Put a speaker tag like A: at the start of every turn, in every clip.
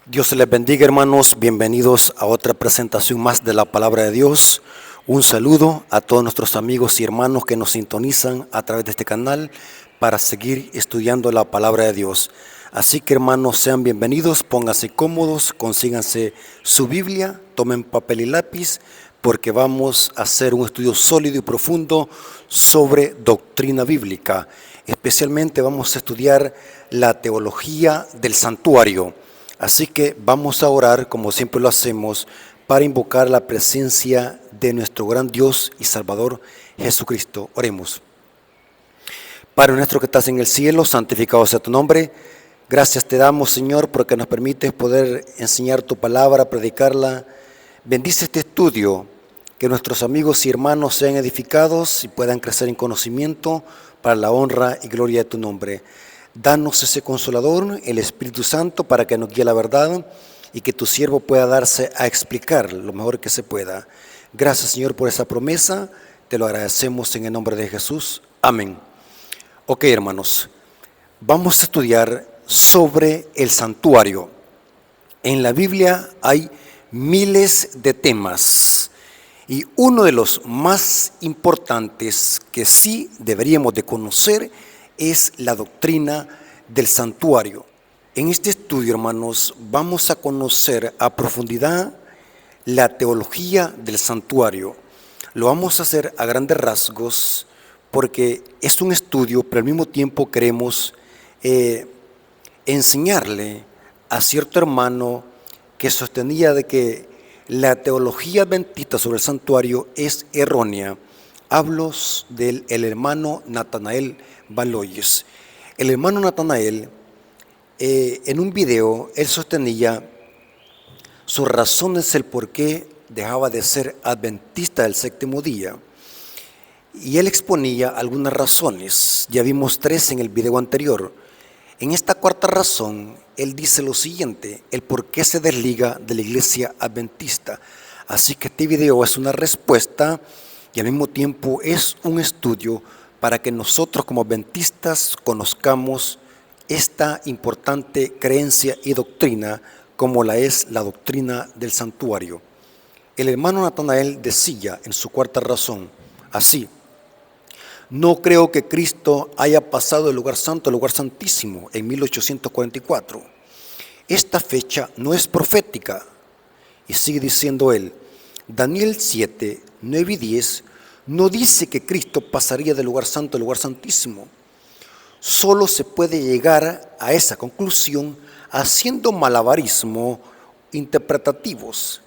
A: Dios les bendiga, hermanos. Bienvenidos a otra presentación más de la palabra de Dios. Un saludo a todos nuestros amigos y hermanos que nos sintonizan a través de este canal para seguir estudiando la palabra de Dios. Así que, hermanos, sean bienvenidos, pónganse cómodos, consíganse su Biblia, tomen papel y lápiz, porque vamos a hacer un estudio sólido y profundo sobre doctrina bíblica. Especialmente vamos a estudiar la teología del santuario. Así que vamos a orar, como siempre lo hacemos, para invocar la presencia de nuestro gran Dios y Salvador Jesucristo. Oremos. Padre nuestro que estás en el cielo, santificado sea tu nombre. Gracias te damos, Señor, porque nos permites poder enseñar tu palabra, predicarla. Bendice este estudio, que nuestros amigos y hermanos sean edificados y puedan crecer en conocimiento para la honra y gloria de tu nombre. Danos ese Consolador, el Espíritu Santo, para que nos guíe la verdad y que tu siervo pueda darse a explicar lo mejor que se pueda. Gracias, Señor, por esa promesa. Te lo agradecemos en el nombre de Jesús. Amén. Ok, hermanos, vamos a estudiar sobre el santuario. En la Biblia hay miles de temas y uno de los más importantes que sí deberíamos de conocer es la doctrina del santuario. En este estudio, hermanos, vamos a conocer a profundidad la teología del santuario. Lo vamos a hacer a grandes rasgos porque es un estudio, pero al mismo tiempo queremos enseñarle a cierto hermano que sostenía de que la teología adventista sobre el santuario es errónea. Hablo del hermano Natanael Baloyes. El hermano Natanael, en un video, él sostenía sus razones el por qué dejaba de ser adventista del séptimo día. Y él exponía algunas razones. Ya vimos 3 en el video anterior. En esta cuarta razón, él dice lo siguiente, el por qué se desliga de la iglesia adventista. Así que este video es una respuesta y al mismo tiempo es un estudio para que nosotros como adventistas conozcamos esta importante creencia y doctrina como la es la doctrina del santuario. El hermano Natanael decía en su cuarta razón, así: no creo que Cristo haya pasado del lugar santo al lugar santísimo en 1844. Esta fecha no es profética. Y sigue diciendo él, Daniel 7, 9 y 10 no dice que Cristo pasaría del lugar santo al lugar santísimo. Solo se puede llegar a esa conclusión haciendo malabarismo interpretativos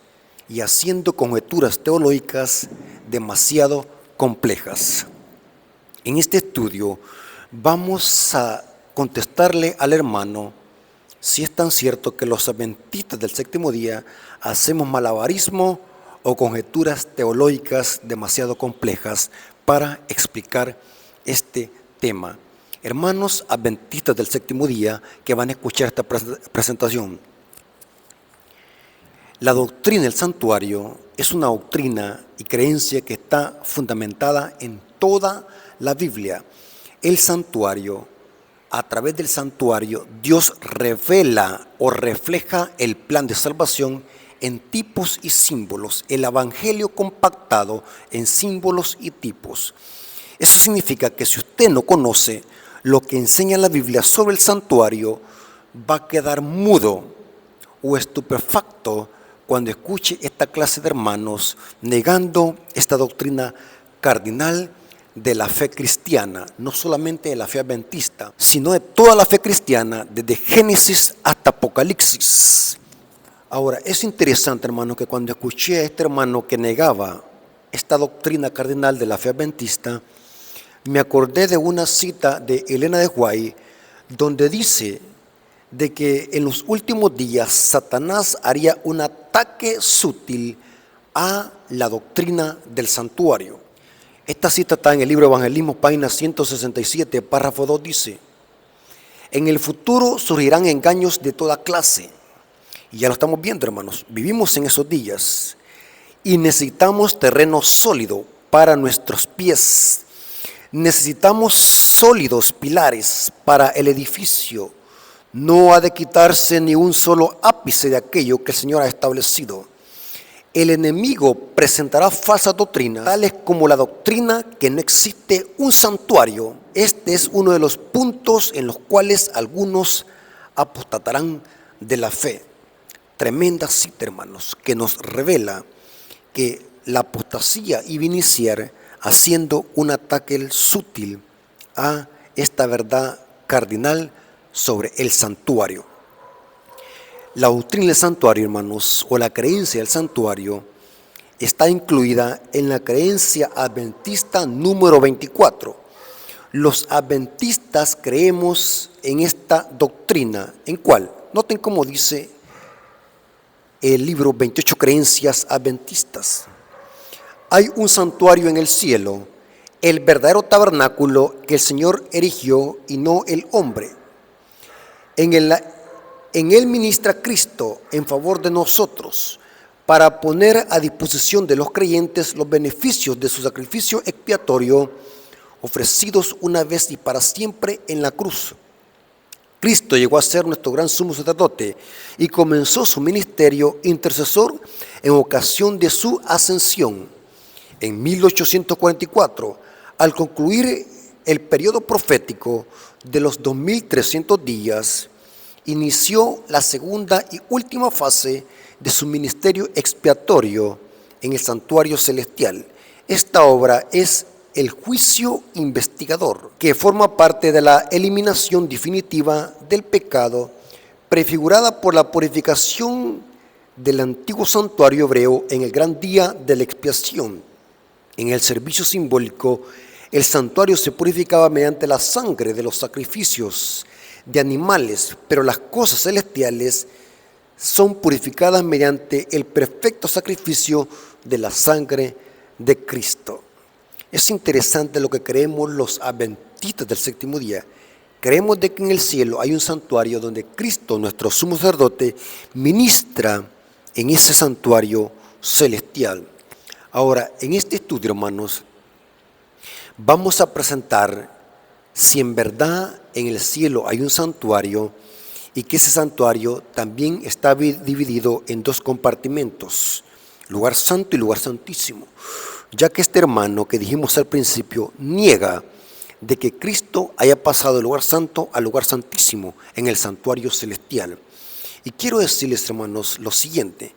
A: y haciendo conjeturas teológicas demasiado complejas. En este estudio vamos a contestarle al hermano si es tan cierto que los adventistas del séptimo día hacemos malabarismo o conjeturas teológicas demasiado complejas para explicar este tema. Hermanos adventistas del séptimo día que van a escuchar esta presentación, la doctrina del santuario es una doctrina y creencia que está fundamentada en toda la Biblia. El santuario, a través del santuario, Dios revela o refleja el plan de salvación en tipos y símbolos, el evangelio compactado en símbolos y tipos. Eso significa que si usted no conoce lo que enseña la Biblia sobre el santuario, va a quedar mudo o estupefacto cuando escuche esta clase de hermanos negando esta doctrina cardinal de la fe cristiana, no solamente de la fe adventista, sino de toda la fe cristiana, desde Génesis hasta Apocalipsis. Ahora, es interesante, hermano, que cuando escuché a este hermano que negaba esta doctrina cardinal de la fe adventista, me acordé de una cita de Elena de White, donde dice de que en los últimos días Satanás haría un ataque sutil a la doctrina del santuario. Esta cita está en el libro Evangelismo, página 167, párrafo 2, dice: en el futuro surgirán engaños de toda clase. Y ya lo estamos viendo, hermanos, vivimos en esos días y necesitamos terreno sólido para nuestros pies. Necesitamos sólidos pilares para el edificio No ha de quitarse ni un solo ápice de aquello que el Señor ha establecido. El enemigo presentará falsas doctrinas, tales como la doctrina que no existe un santuario. Este es uno de los puntos en los cuales algunos apostatarán de la fe. Tremenda cita, hermanos, que nos revela que la apostasía iba a iniciar haciendo un ataque sutil a esta verdad cardinal sobre el santuario. La doctrina del santuario, hermanos, o la creencia del santuario, está incluida en la creencia adventista número 24. Los adventistas creemos en esta doctrina. ¿En cuál? Noten cómo dice el libro 28 Creencias Adventistas. Hay un santuario en el cielo, el verdadero tabernáculo que el Señor erigió y no el hombre. En él ministra Cristo en favor de nosotros para poner a disposición de los creyentes los beneficios de su sacrificio expiatorio ofrecidos una vez y para siempre en la cruz. Cristo llegó a ser nuestro gran sumo sacerdote y comenzó su ministerio intercesor en ocasión de su ascensión. En 1844, al concluir el periodo profético de los 2300 días, inició la segunda y última fase de su ministerio expiatorio en el santuario celestial. Esta obra es el juicio investigador, que forma parte de la eliminación definitiva del pecado, prefigurada por la purificación del antiguo santuario hebreo en el gran día de la expiación. En el servicio simbólico, el santuario se purificaba mediante la sangre de los sacrificios de animales, pero las cosas celestiales son purificadas mediante el perfecto sacrificio de la sangre de Cristo. Es interesante lo que creemos los adventistas del séptimo día. Creemos de que en el cielo hay un santuario donde Cristo, nuestro sumo sacerdote, ministra en ese santuario celestial. Ahora, en este estudio, hermanos, vamos a presentar si en verdad en el cielo hay un santuario y que ese santuario también está dividido en dos compartimentos, lugar santo y lugar santísimo, ya que este hermano que dijimos al principio niega de que Cristo haya pasado del lugar santo al lugar santísimo en el santuario celestial. Y quiero decirles, hermanos, lo siguiente: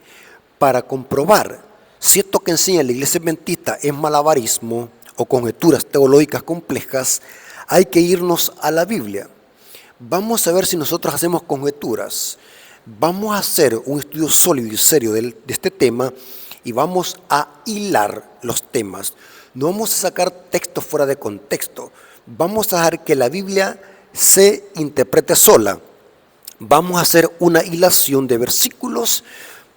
A: para comprobar si esto que enseña la iglesia adventista es malabarismo o conjeturas teológicas complejas, hay que irnos a la Biblia. Vamos a ver si nosotros hacemos conjeturas. Vamos a hacer un estudio sólido y serio de este tema y vamos a hilar los temas. No vamos a sacar textos fuera de contexto. Vamos a dejar que la Biblia se interprete sola. Vamos a hacer una hilación de versículos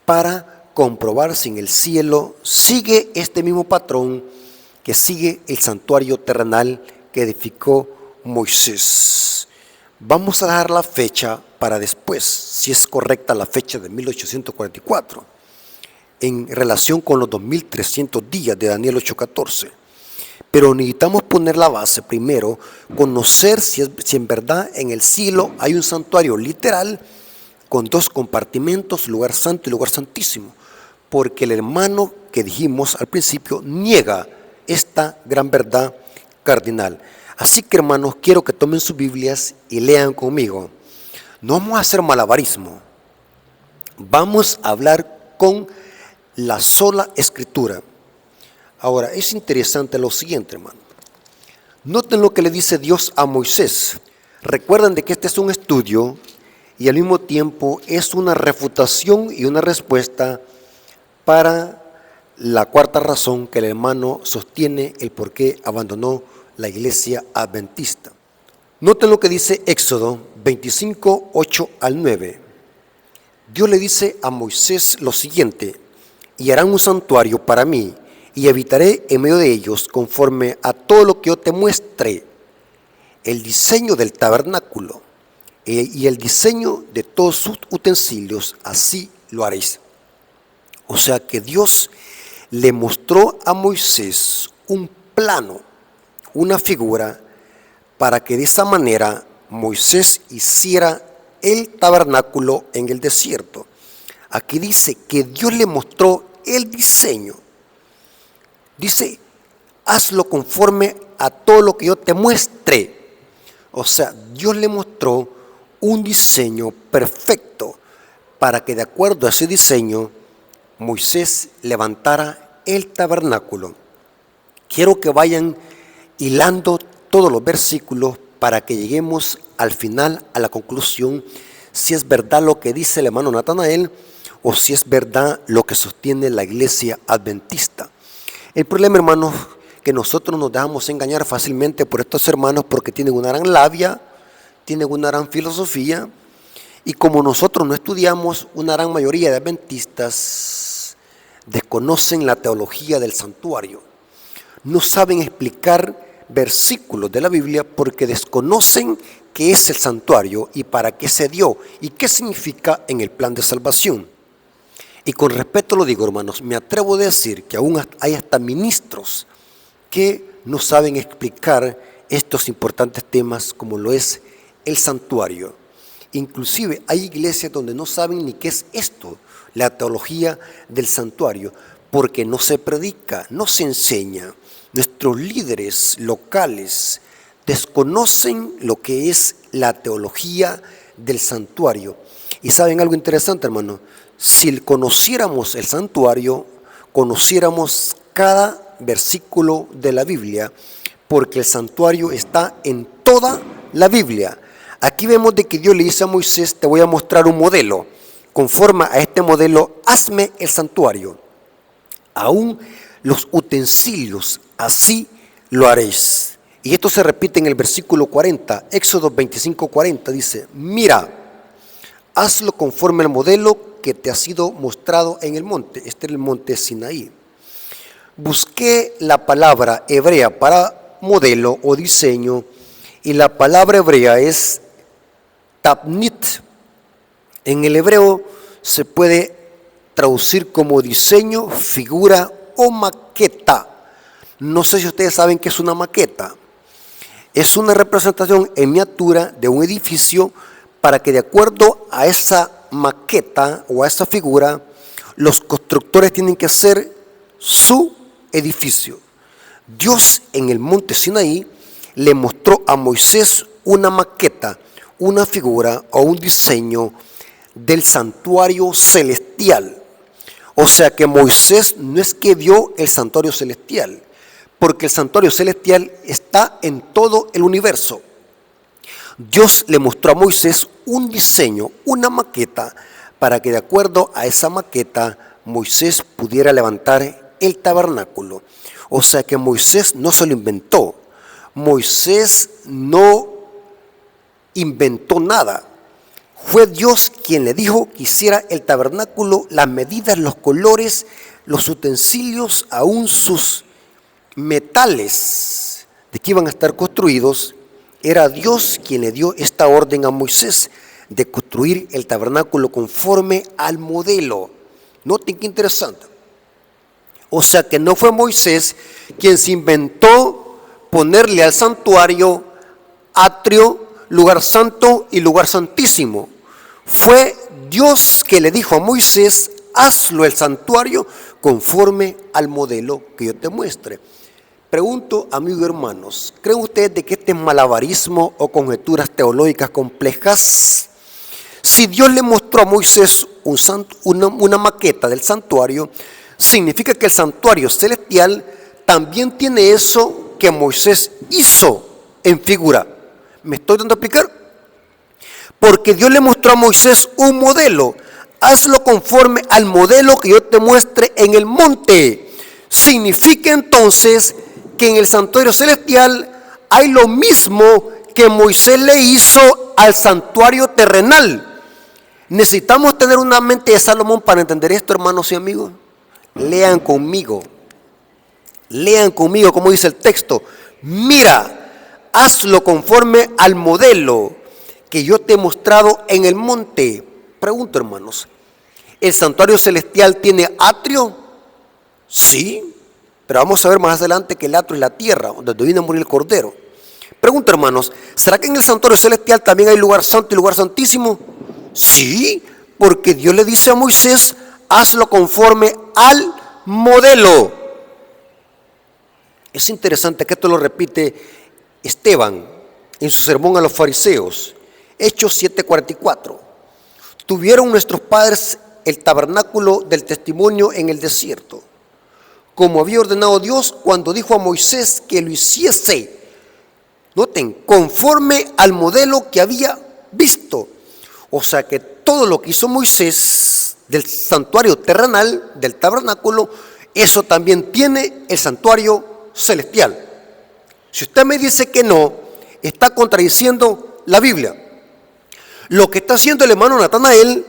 A: para comprobar si en el cielo sigue este mismo patrón que sigue el santuario terrenal que edificó Moisés. Vamos a dejar la fecha para después, si es correcta la fecha de 1844, en relación con los 2300 días de Daniel 8:14. Pero necesitamos poner la base primero, conocer si en verdad en el cielo hay un santuario literal con dos compartimentos, lugar santo y lugar santísimo, porque el hermano que dijimos al principio niega esta gran verdad cardinal. Así que, hermanos, quiero que tomen sus Biblias y lean conmigo. No vamos a hacer malabarismo, vamos a hablar con la sola escritura. Ahora, es interesante lo siguiente, hermano. Noten lo que le dice Dios a Moisés. Recuerden de que este es un estudio y al mismo tiempo es una refutación y una respuesta para la cuarta razón que el hermano sostiene el por qué abandonó la iglesia adventista. Noten lo que dice Éxodo 25, 8 al 9. Dios le dice a Moisés lo siguiente: y harán un santuario para mí, y habitaré en medio de ellos conforme a todo lo que yo te muestre. El diseño del tabernáculo y el diseño de todos sus utensilios, así lo haréis. O sea que Dios le mostró a Moisés un plano, una figura, para que de esa manera Moisés hiciera el tabernáculo en el desierto. Aquí dice que Dios le mostró el diseño. Dice, hazlo conforme a todo lo que yo te muestre. O sea, Dios le mostró un diseño perfecto para que de acuerdo a ese diseño Moisés levantara el tabernáculo. Quiero que vayan hilando todos los versículos para que lleguemos al final, a la conclusión, si es verdad lo que dice el hermano Natanael o si es verdad lo que sostiene la iglesia adventista. El problema, hermanos, que nosotros nos dejamos engañar fácilmente por estos hermanos porque tienen una gran labia, tienen una gran filosofía, y como nosotros no estudiamos, una gran mayoría de adventistas desconocen la teología del santuario. No saben explicar versículos de la Biblia porque desconocen qué es el santuario y para qué se dio y qué significa en el plan de salvación. Y con respeto lo digo, hermanos, me atrevo a decir que aún hay hasta ministros que no saben explicar estos importantes temas como lo es el santuario. Inclusive hay iglesias donde no saben ni qué es esto, la teología del santuario, porque no se predica, no se enseña. Nuestros líderes locales desconocen lo que es la teología del santuario. Y saben algo interesante, hermano, si conociéramos el santuario, conociéramos cada versículo de la Biblia, porque el santuario está en toda la Biblia. Aquí vemos de que Dios le dice a Moisés, te voy a mostrar un modelo, conforme a este modelo, hazme el santuario. Aún los utensilios, así lo haréis. Y esto se repite en el versículo 40, Éxodo 25:40, dice, mira, hazlo conforme al modelo que te ha sido mostrado en el monte. Este es el monte Sinaí. Busqué la palabra hebrea para modelo o diseño, y la palabra hebrea es tabnit. En el hebreo se puede traducir como diseño, figura o maqueta. No sé si ustedes saben qué es una maqueta. Es una representación en miniatura de un edificio para que de acuerdo a esa maqueta o a esa figura, los constructores tienen que hacer su edificio. Dios en el monte Sinaí le mostró a Moisés una maqueta, una figura o un diseño del santuario celestial. O sea que Moisés no es que vio el santuario celestial, porque el santuario celestial está en todo el universo. Dios le mostró a Moisés un diseño, una maqueta, para que de acuerdo a esa maqueta Moisés pudiera levantar el tabernáculo. O sea que Moisés no se lo inventó. Moisés no inventó nada. Fue Dios quien le dijo que hiciera el tabernáculo, las medidas, los colores, los utensilios, aún sus metales de que iban a estar construidos. Era Dios quien le dio esta orden a Moisés de construir el tabernáculo conforme al modelo. Noten qué interesante. O sea que no fue Moisés quien se inventó ponerle al santuario atrio, lugar santo y lugar santísimo. Fue Dios que le dijo a Moisés, hazlo el santuario conforme al modelo que yo te muestre. Pregunto, amigos y hermanos, ¿creen ustedes de que este es malabarismo o conjeturas teológicas complejas? Si Dios le mostró a Moisés una maqueta del santuario, significa que el santuario celestial también tiene eso que Moisés hizo en figura. ¿Me estoy dando a explicar? Porque Dios le mostró a Moisés un modelo. Hazlo conforme al modelo que yo te muestre en el monte. Significa entonces que en el santuario celestial hay lo mismo que Moisés le hizo al santuario terrenal. Necesitamos tener una mente de Salomón para entender esto, hermanos y amigos. Lean conmigo como dice el texto. Mira, hazlo conforme al modelo que yo te he mostrado en el monte. Pregunto, hermanos, ¿el santuario celestial tiene atrio? Sí, pero vamos a ver más adelante que el atrio es la tierra, donde viene a morir el cordero. Pregunto, hermanos, ¿será que en el santuario celestial también hay lugar santo y lugar santísimo? Sí, porque Dios le dice a Moisés, hazlo conforme al modelo. Es interesante que esto lo repite Esteban en su sermón a los fariseos. Hechos 7:44. Tuvieron nuestros padres el tabernáculo del testimonio en el desierto, como había ordenado Dios cuando dijo a Moisés que lo hiciese. Noten, conforme al modelo que había visto. O sea que todo lo que hizo Moisés del santuario terrenal, del tabernáculo, eso también tiene el santuario celestial. Si usted me dice que no, está contradiciendo la Biblia. Lo que está haciendo el hermano Natanael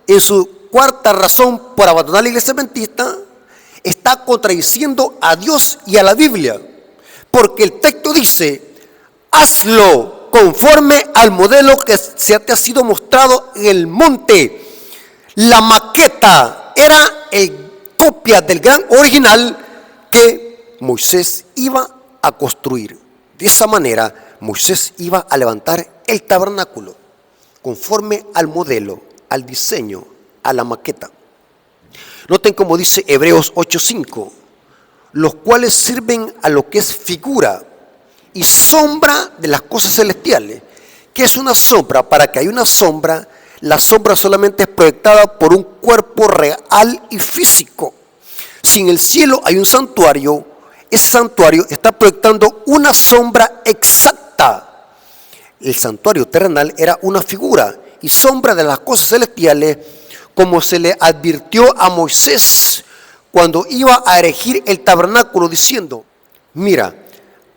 A: en su cuarta razón por abandonar la iglesia adventista está contradiciendo a Dios y a la Biblia, porque el texto dice, hazlo conforme al modelo que se te ha sido mostrado en el monte. La maqueta era copia del gran original que Moisés iba a construir. De esa manera Moisés iba a levantar el tabernáculo conforme al modelo, al diseño, a la maqueta. Noten como dice Hebreos 8:5, los cuales sirven a lo que es figura y sombra de las cosas celestiales. ¿Qué es una sombra? Para que haya una sombra, la sombra solamente es proyectada por un cuerpo real y físico. Si en el cielo hay un santuario, ese santuario está proyectando una sombra exacta. El santuario terrenal era una figura y sombra de las cosas celestiales, como se le advirtió a Moisés cuando iba a erigir el tabernáculo, diciendo, mira,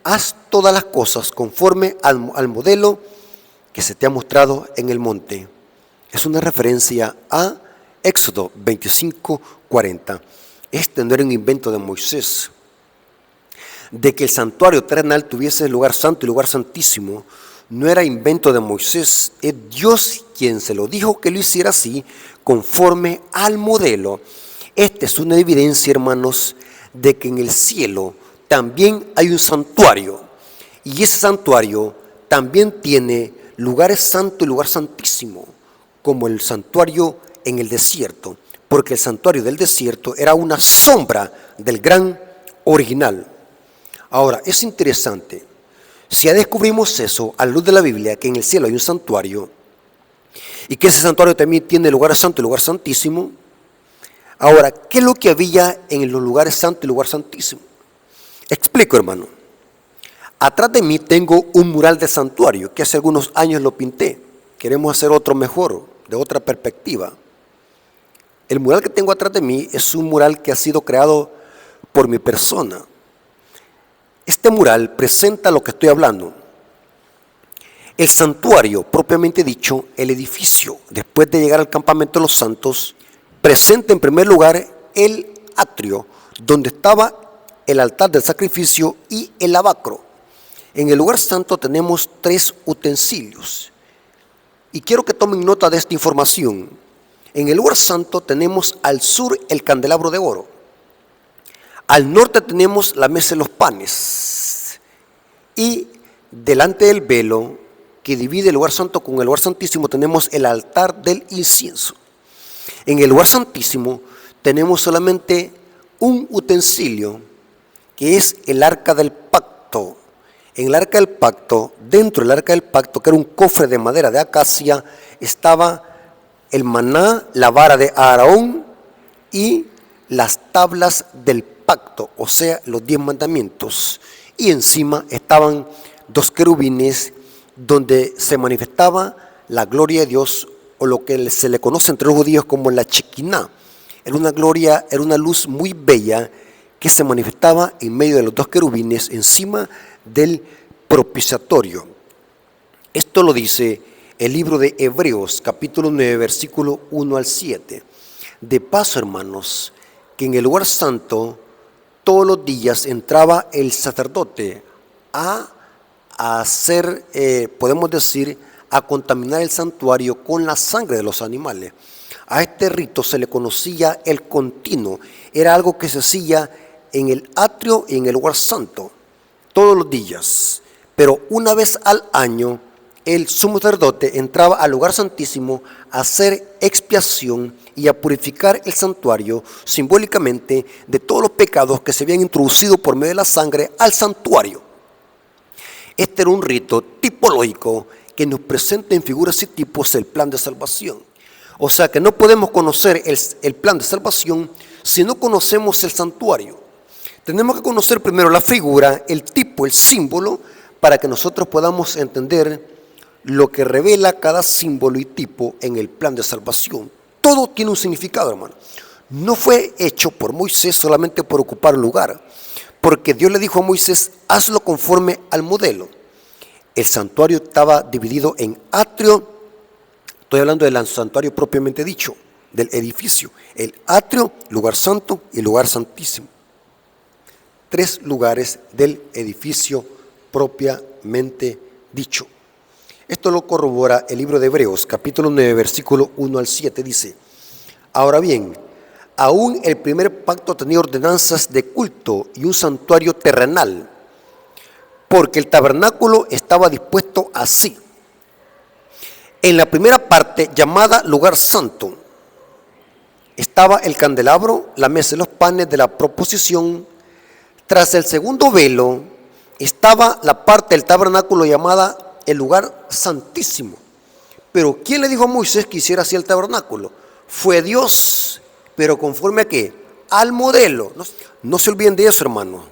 A: haz todas las cosas conforme al modelo que se te ha mostrado en el monte. Es una referencia a Éxodo 25:40. Este no era un invento de Moisés. De que el santuario terrenal tuviese el lugar santo y lugar santísimo, no era invento de Moisés, es Dios quien se lo dijo que lo hiciera así, conforme al modelo. Esta es una evidencia, hermanos, de que en el cielo también hay un santuario, y ese santuario también tiene lugares santo y lugar santísimo, como el santuario en el desierto, porque el santuario del desierto era una sombra del gran original. Ahora, es interesante. Si ya descubrimos eso a la luz de la Biblia, que en el cielo hay un santuario y que ese santuario también tiene lugar santo y lugar santísimo, ahora, ¿qué es lo que había en los lugares santo y lugar santísimo? Explico, hermano. Atrás de mí tengo un mural de santuario que hace algunos años lo pinté. Queremos hacer otro mejor, de otra perspectiva. El mural que tengo atrás de mí es un mural que ha sido creado por mi persona. Este mural presenta lo que estoy hablando. El santuario, propiamente dicho, el edificio, después de llegar al campamento de los santos, presenta en primer lugar el atrio, donde estaba el altar del sacrificio y el lavacro. En el lugar santo tenemos 3 utensilios. Y quiero que tomen nota de esta información. En el lugar santo tenemos al sur el candelabro de oro. Al norte tenemos la mesa de los panes, y delante del velo que divide el lugar santo con el lugar santísimo tenemos el altar del incienso. En el lugar santísimo tenemos solamente un utensilio, que es el arca del pacto. En el arca del pacto, dentro del arca del pacto, que era un cofre de madera de acacia, estaba el maná, la vara de Aarón y las tablas del pacto, o sea, los 10 mandamientos. Y encima estaban 2 querubines donde se manifestaba la gloria de Dios, o lo que se le conoce entre los judíos como la Shekinah. Era una gloria, era una luz muy bella que se manifestaba en medio de los 2 querubines encima del propiciatorio. Esto lo dice el libro de Hebreos, capítulo 9, versículo 1 al 7. De paso, hermanos, que en el lugar santo todos los días entraba el sacerdote a hacer, podemos decir, a contaminar el santuario con la sangre de los animales. A este rito se le conocía el continuo. Era algo que se hacía en el atrio y en el lugar santo, todos los días. Pero una vez al año, el sumo sacerdote entraba al lugar santísimo a hacer expiación y a purificar el santuario simbólicamente de todos los pecados que se habían introducido por medio de la sangre al santuario. Este era un rito tipológico que nos presenta en figuras y tipos el plan de salvación. O sea que no podemos conocer el plan de salvación si no conocemos el santuario. Tenemos que conocer primero la figura, el tipo, el símbolo, para que nosotros podamos entender lo que revela cada símbolo y tipo en el plan de salvación. Todo tiene un significado, hermano. No fue hecho por Moisés solamente por ocupar lugar, porque Dios le dijo a Moisés, hazlo conforme al modelo. El santuario estaba dividido en atrio, estoy hablando del santuario propiamente dicho, del edificio, el atrio, lugar santo y lugar santísimo. 3 lugares del edificio propiamente dicho. Esto lo corrobora el libro de Hebreos, capítulo 9, versículo 1 al 7, dice: ahora bien, aún el primer pacto tenía ordenanzas de culto y un santuario terrenal, porque el tabernáculo estaba dispuesto así. En la primera parte, llamada lugar santo, estaba el candelabro, la mesa de los panes de la proposición. Tras el segundo velo estaba la parte del tabernáculo llamada el lugar santísimo. Pero ¿quién le dijo a Moisés que hiciera así el tabernáculo? Fue Dios, pero ¿conforme a qué? Al modelo. No se olviden de eso, hermano.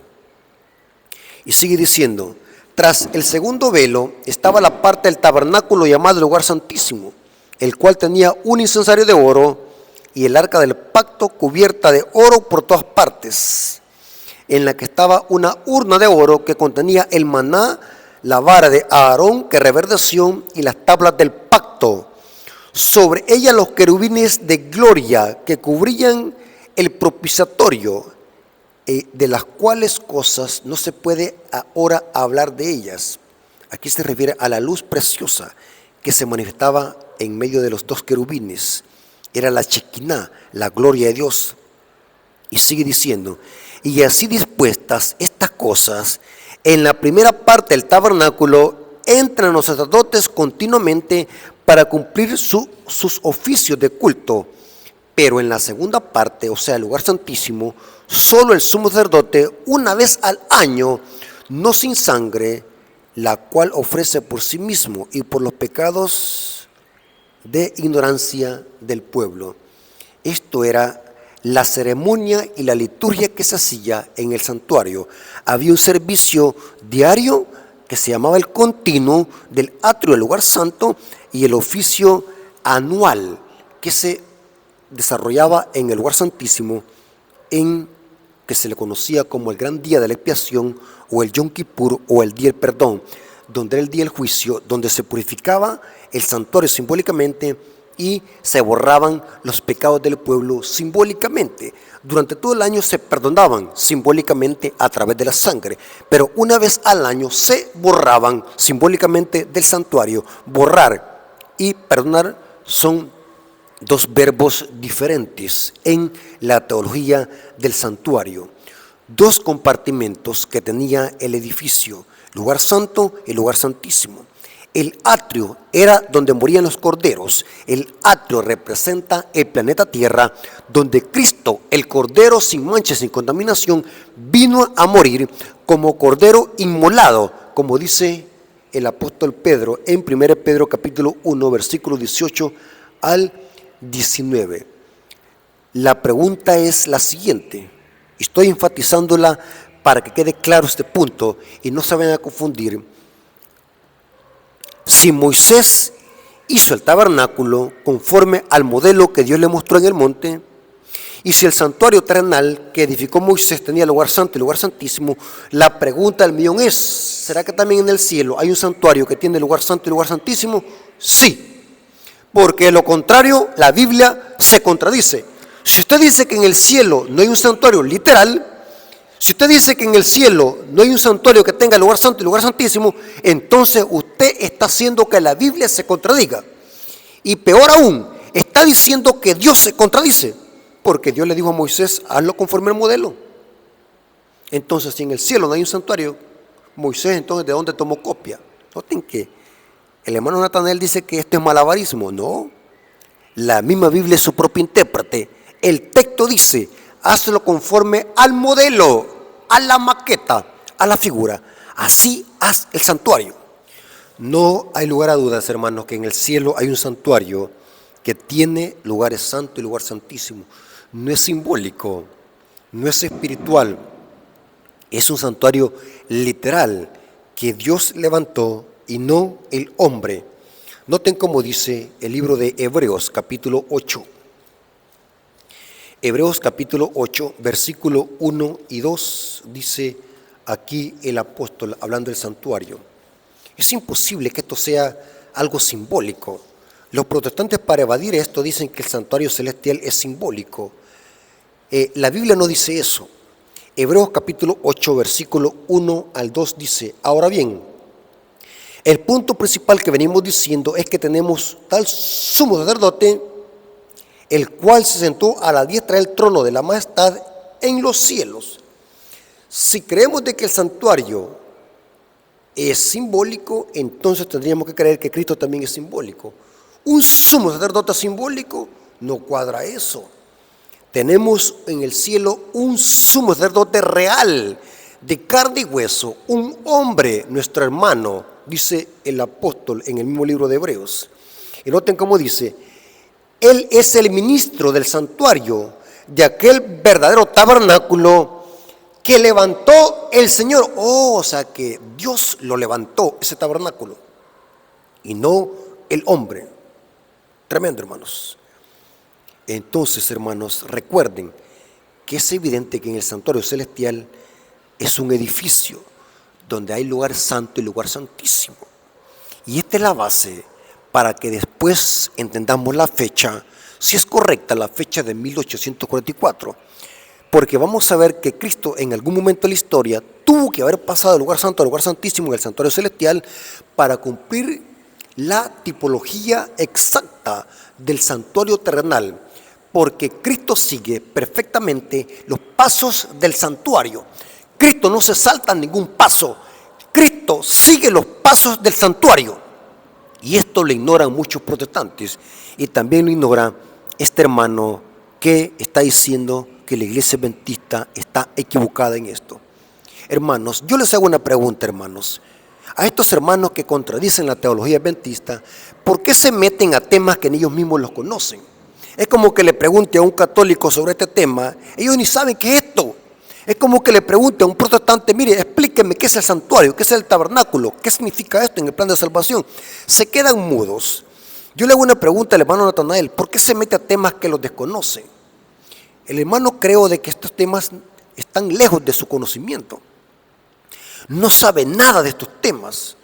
A: Y sigue diciendo, tras el segundo velo estaba la parte del tabernáculo llamada el lugar santísimo, el cual tenía un incensario de oro y el arca del pacto cubierta de oro por todas partes, en la que estaba una urna de oro que contenía el maná, la vara de Aarón que reverdeció y las tablas del pacto. Sobre ella los querubines de gloria que cubrían el propiciatorio, de las cuales cosas no se puede ahora hablar de ellas. Aquí se refiere a la luz preciosa que se manifestaba en medio de los 2 querubines. Era la Shekinah, la gloria de Dios. Y sigue diciendo, y así dispuestas estas cosas, en la primera parte del tabernáculo entran los sacerdotes continuamente para cumplir sus oficios de culto, pero en la segunda parte, o sea, el lugar santísimo, solo el sumo sacerdote una vez al año, no sin sangre, la cual ofrece por sí mismo y por los pecados de ignorancia del pueblo. Esto era la ceremonia y la liturgia que se hacía en el santuario. Había un servicio diario que se llamaba el continuo del atrio del lugar santo y el oficio anual que se desarrollaba en el lugar santísimo, que se le conocía como el gran día de la expiación o el Yom Kippur o el día del perdón, donde era el día del juicio, donde se purificaba el santuario simbólicamente y se borraban los pecados del pueblo simbólicamente. Durante todo el año se perdonaban simbólicamente a través de la sangre, pero una vez al año se borraban simbólicamente del santuario. Borrar y perdonar son 2 verbos diferentes en la teología del santuario. 2 compartimentos que tenía el edificio, lugar santo y lugar santísimo. El atrio era donde morían los corderos. El atrio representa el planeta Tierra, donde Cristo, el cordero sin mancha, sin contaminación, vino a morir como cordero inmolado, como dice el apóstol Pedro en 1 Pedro capítulo 1, versículo 18 al 19. La pregunta es la siguiente. Estoy enfatizándola para que quede claro este punto y no se vayan a confundir. Si Moisés hizo el tabernáculo conforme al modelo que Dios le mostró en el monte, y si el santuario terrenal que edificó Moisés tenía lugar santo y lugar santísimo, la pregunta del millón es, ¿será que también en el cielo hay un santuario que tiene lugar santo y lugar santísimo? Sí, porque de lo contrario la Biblia se contradice. Si usted dice que en el cielo no hay un santuario literal, si usted dice que en el cielo no hay un santuario que tenga lugar santo y lugar santísimo, entonces usted está haciendo que la Biblia se contradiga. Y peor aún, está diciendo que Dios se contradice, porque Dios le dijo a Moisés, hazlo conforme al modelo. Entonces, si en el cielo no hay un santuario, Moisés entonces ¿de dónde tomó copia? Noten que El hermano Natanael dice que esto es malabarismo. No, la misma Biblia es su propio intérprete. El texto dice, hazlo conforme al modelo, a la maqueta, a la figura. Así haz el santuario. No hay lugar a dudas, hermanos, que en el cielo hay un santuario que tiene lugares santos y lugar santísimo. No es simbólico, no es espiritual, es un santuario literal que Dios levantó y no el hombre. Noten cómo dice el libro de Hebreos capítulo 8. Hebreos capítulo 8, versículo 1 y 2, dice aquí el apóstol hablando del santuario. Es imposible que esto sea algo simbólico. Los protestantes, para evadir esto, dicen que el santuario celestial es simbólico. La Biblia no dice eso. Hebreos capítulo 8, versículo 1 al 2 dice, ahora bien, el punto principal que venimos diciendo es que tenemos tal sumo sacerdote, el cual se sentó a la diestra del trono de la majestad en los cielos. Si creemos de que el santuario es simbólico, entonces tendríamos que creer que Cristo también es simbólico. Un sumo sacerdote simbólico no cuadra eso. Tenemos en el cielo un sumo sacerdote real, de carne y hueso, un hombre, nuestro hermano, dice el apóstol en el mismo libro de Hebreos. Y noten cómo dice, él es el ministro del santuario, de aquel verdadero tabernáculo que levantó el Señor. O sea que Dios lo levantó, ese tabernáculo, y no el hombre. Tremendo, hermanos. Entonces, hermanos, recuerden que es evidente que en el santuario celestial es un edificio donde hay lugar santo y lugar santísimo. Y esta es la base para que después entendamos la fecha, si es correcta la fecha de 1844. Porque vamos a ver que Cristo en algún momento de la historia tuvo que haber pasado del lugar santo al lugar santísimo en el santuario celestial para cumplir la tipología exacta del santuario terrenal. Porque Cristo sigue perfectamente los pasos del santuario. Cristo no se salta ningún paso. Cristo sigue los pasos del santuario. Y esto lo ignoran muchos protestantes. Y también lo ignora este hermano que está diciendo que la iglesia adventista está equivocada en esto. Hermanos, yo les hago una pregunta, hermanos. A estos hermanos que contradicen la teología adventista, ¿por qué se meten a temas que ni ellos mismos los conocen? Es como que le pregunte a un católico sobre este tema, ellos ni saben qué es esto. Es como que le pregunte a un protestante, mire, explíqueme qué es el santuario, qué es el tabernáculo, qué significa esto en el plan de salvación. Se quedan mudos. Yo le hago una pregunta al hermano Natanael, ¿por qué se mete a temas que los desconocen? El hermano creo de que estos temas están lejos de su conocimiento. No sabe nada de estos temas.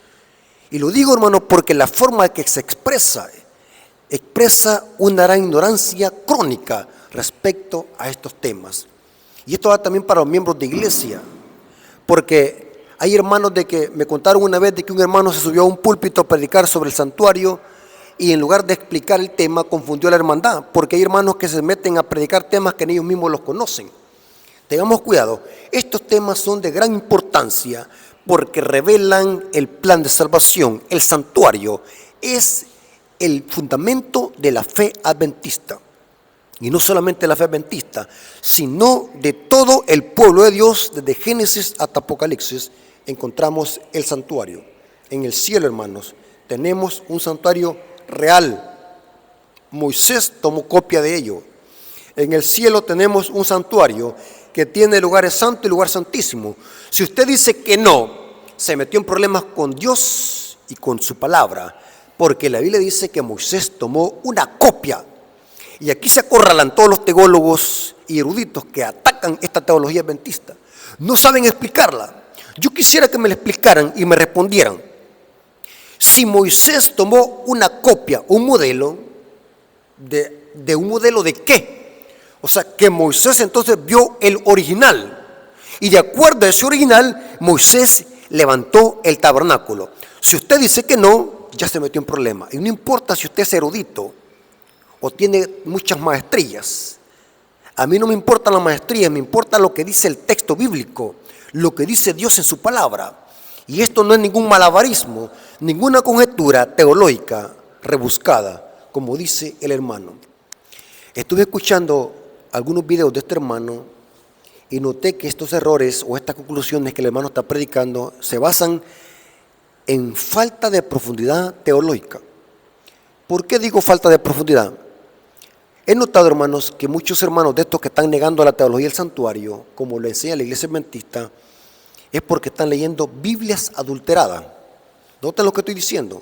A: Y lo digo, hermano, porque la forma que se expresa una gran ignorancia crónica respecto a estos temas. Y esto va también para los miembros de iglesia, porque hay hermanos de que me contaron una vez de que un hermano se subió a un púlpito a predicar sobre el santuario y en lugar de explicar el tema confundió a la hermandad, porque hay hermanos que se meten a predicar temas que ellos mismos los conocen. Tengamos cuidado, estos temas son de gran importancia porque revelan el plan de salvación. El santuario es el fundamento de la fe adventista. Y no solamente la fe adventista, sino de todo el pueblo de Dios, desde Génesis hasta Apocalipsis, encontramos el santuario. En el cielo, hermanos, tenemos un santuario real. Moisés tomó copia de ello. En el cielo tenemos un santuario que tiene lugares santos y lugar santísimo. Si usted dice que no, se metió en problemas con Dios y con su palabra, porque la Biblia dice que Moisés tomó una copia. Y aquí se acorralan todos los teólogos y eruditos que atacan esta teología adventista. No saben explicarla. Yo quisiera que me la explicaran y me respondieran. Si Moisés tomó una copia, un modelo, ¿de un modelo de qué? O sea, que Moisés entonces vio el original. Y de acuerdo a ese original, Moisés levantó el tabernáculo. Si usted dice que no, ya se metió en problema. Y no importa si usted es erudito o tiene muchas maestrías. A mí no me importa la maestría, me importa lo que dice el texto bíblico, lo que dice Dios en su palabra. Y esto no es ningún malabarismo, ninguna conjetura teológica rebuscada, como dice el hermano. Estuve escuchando algunos videos de este hermano y noté que estos errores o estas conclusiones que el hermano está predicando se basan en falta de profundidad teológica. ¿Por qué digo falta de profundidad? He notado, hermanos, que muchos hermanos de estos que están negando la teología del santuario, como lo enseña la iglesia adventista, es porque están leyendo Biblias adulteradas. Noten lo que estoy diciendo.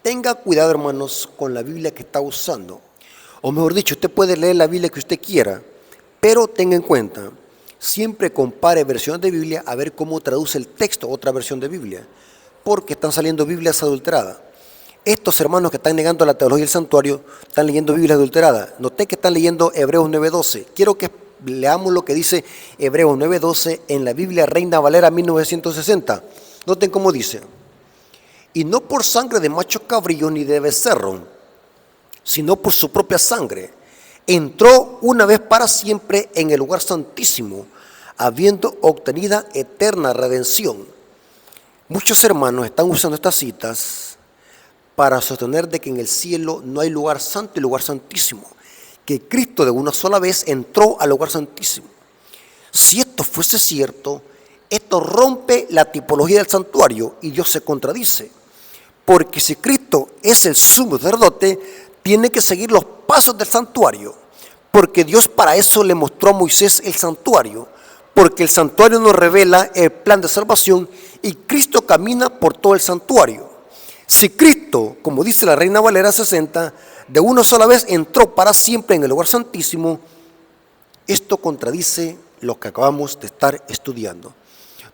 A: Tenga cuidado, hermanos, con la Biblia que está usando. O mejor dicho, usted puede leer la Biblia que usted quiera, pero tenga en cuenta, siempre compare versiones de Biblia a ver cómo traduce el texto otra versión de Biblia, porque están saliendo Biblias adulteradas. Estos hermanos que están negando la teología del santuario están leyendo Biblias adulteradas. Noté que están leyendo Hebreos 9:12. Quiero que leamos lo que dice Hebreos 9:12 en la Biblia Reina Valera 1960. Noten cómo dice: y no por sangre de macho cabrillo ni de becerro, sino por su propia sangre, entró una vez para siempre en el lugar santísimo, habiendo obtenida eterna redención. Muchos hermanos están usando estas citas para sostener de que en el cielo no hay lugar santo y lugar santísimo, que Cristo de una sola vez entró al lugar santísimo. Si esto fuese cierto, esto rompe la tipología del santuario y Dios se contradice, porque si Cristo es el sumo sacerdote, tiene que seguir los pasos del santuario, porque Dios para eso le mostró a Moisés el santuario, porque el santuario nos revela el plan de salvación y Cristo camina por todo el santuario. Si Cristo, como dice la Reina Valera 60, de una sola vez entró para siempre en el lugar santísimo, esto contradice lo que acabamos de estar estudiando.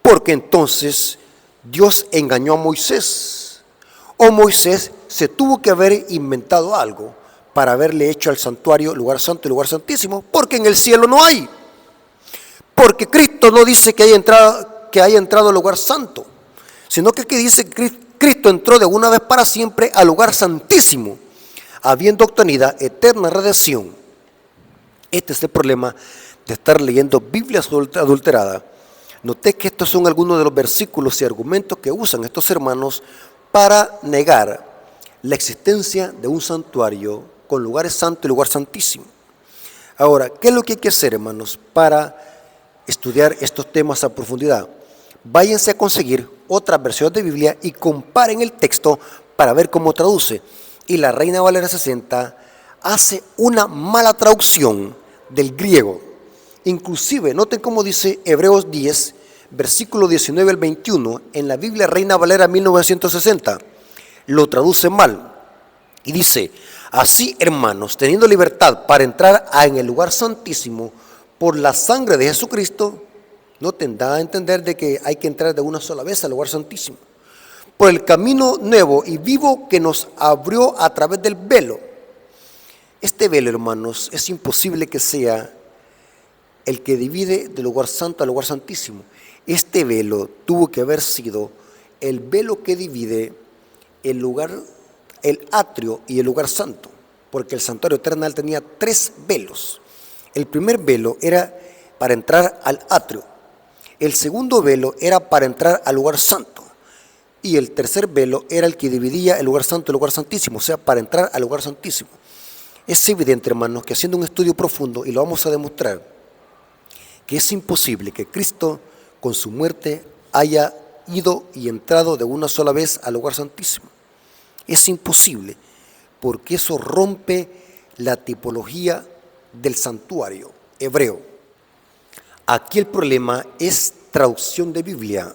A: Porque entonces Dios engañó a Moisés, o Moisés se tuvo que haber inventado algo para haberle hecho al santuario lugar santo y lugar santísimo, porque en el cielo no hay. Porque Cristo no dice que haya entrado al lugar santo, sino que aquí dice que Cristo entró de una vez para siempre al lugar santísimo, habiendo obtenido eterna redención. Este es el problema de estar leyendo Biblias adulteradas. Noté que estos son algunos de los versículos y argumentos que usan estos hermanos para negar la existencia de un santuario con lugares santos y lugar santísimo. Ahora, ¿qué es lo que hay que hacer, hermanos, para estudiar estos temas a profundidad? Váyanse a conseguir otras versiones de Biblia y comparen el texto para ver cómo traduce. Y la Reina Valera 60 hace una mala traducción del griego. Inclusive, noten cómo dice Hebreos 10, versículo 19 al 21, en la Biblia Reina Valera 1960. Lo traduce mal y dice: así, hermanos, teniendo libertad para entrar en el lugar santísimo por la sangre de Jesucristo. Noten, da a entender de que hay que entrar de una sola vez al lugar santísimo, por el camino nuevo y vivo que nos abrió a través del velo. Este velo, hermanos, es imposible que sea el que divide del lugar santo al lugar santísimo. Este velo tuvo que haber sido el velo que divide el lugar, el atrio y el lugar santo, porque el santuario terrenal tenía 3 velos. El primer velo era para entrar al atrio. El segundo velo era para entrar al lugar santo. Y el tercer velo era el que dividía el lugar santo y el lugar santísimo, o sea, para entrar al lugar santísimo. Es evidente, hermanos, que haciendo un estudio profundo, y lo vamos a demostrar, que es imposible que Cristo, con su muerte, haya ido y entrado de una sola vez al lugar santísimo. Es imposible, porque eso rompe la tipología del santuario hebreo. Aquí el problema es traducción de Biblia.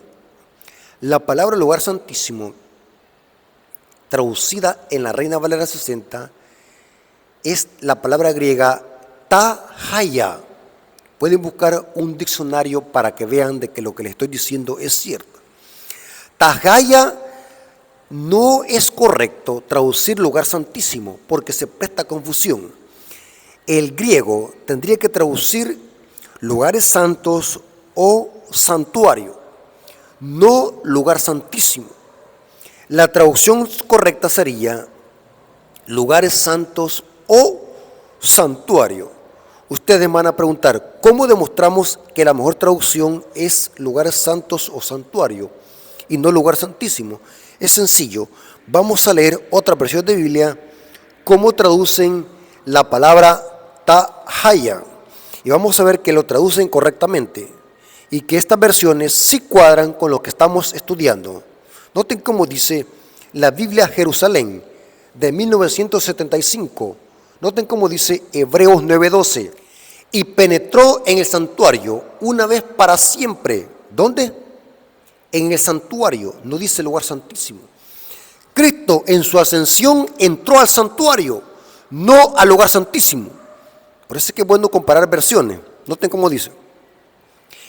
A: La palabra lugar santísimo, traducida en la Reina Valera 60, es la palabra griega tahaya. Pueden buscar un diccionario para que vean de que lo que les estoy diciendo es cierto. Tahaya no es correcto traducir lugar santísimo porque se presta confusión. El griego tendría que traducir lugares santos o santuario, no lugar santísimo. La traducción correcta sería lugares santos o santuario. Ustedes van a preguntar, ¿cómo demostramos que la mejor traducción es lugares santos o santuario y no lugar santísimo? Es sencillo. Vamos a leer otra versión de Biblia, cómo traducen la palabra Tahaya. Y vamos a ver que lo traducen correctamente y que estas versiones sí cuadran con lo que estamos estudiando. Noten cómo dice la Biblia Jerusalén de 1975. Noten cómo dice Hebreos 9:12. Y penetró en el santuario una vez para siempre. ¿Dónde? En el santuario, no dice lugar santísimo. Cristo en su ascensión entró al santuario, no al lugar santísimo. Por eso es que es bueno comparar versiones. Noten cómo dice.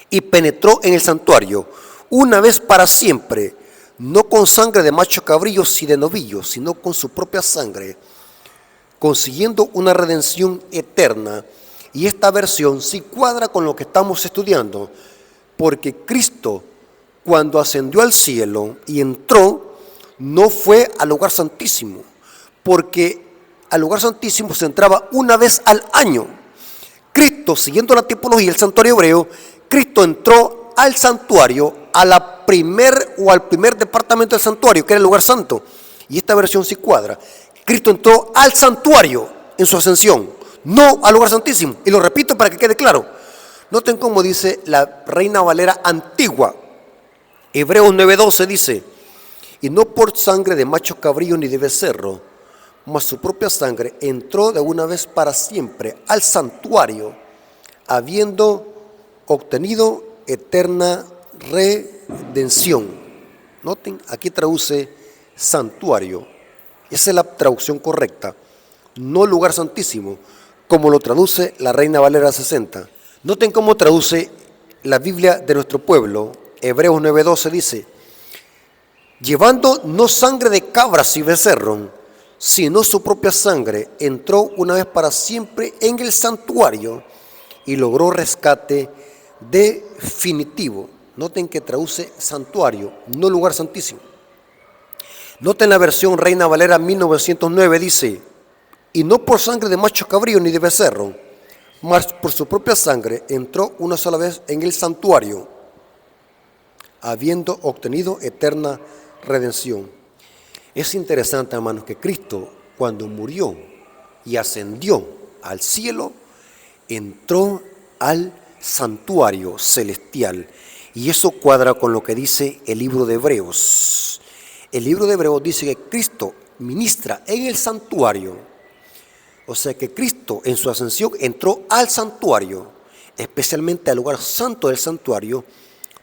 A: Y penetró en el santuario una vez para siempre, no con sangre de machos cabríos y de novillos, sino con su propia sangre, consiguiendo una redención eterna. Y esta versión sí cuadra con lo que estamos estudiando, porque Cristo, cuando ascendió al cielo y entró, no fue al lugar santísimo, porque al lugar santísimo se entraba una vez al año. Cristo, siguiendo la tipología del santuario hebreo, Cristo entró al santuario, al primer departamento del santuario, que era el lugar santo. Y esta versión sí cuadra. Cristo entró al santuario en su ascensión, no al lugar santísimo. Y lo repito para que quede claro. Noten cómo dice la Reina Valera antigua. Hebreos 9:12 dice: y no por sangre de macho cabrío ni de becerro, mas su propia sangre entró de una vez para siempre al santuario, habiendo obtenido eterna redención. Noten, aquí traduce santuario. Esa es la traducción correcta, no lugar santísimo, como lo traduce la Reina Valera 60. Noten cómo traduce la Biblia de nuestro pueblo. Hebreos 9:12 dice: llevando no sangre de cabras y becerro, sino su propia sangre, entró una vez para siempre en el santuario y logró rescate definitivo. Noten que traduce santuario, no lugar santísimo. Noten la versión Reina Valera 1909, dice: y no por sangre de macho cabrío ni de becerro, mas por su propia sangre entró una sola vez en el santuario, habiendo obtenido eterna redención. Es interesante, hermanos, que Cristo, cuando murió y ascendió al cielo, entró al santuario celestial. Y eso cuadra con lo que dice el libro de Hebreos. El libro de Hebreos dice que Cristo ministra en el santuario. O sea que Cristo en su ascensión entró al santuario, especialmente al lugar santo del santuario,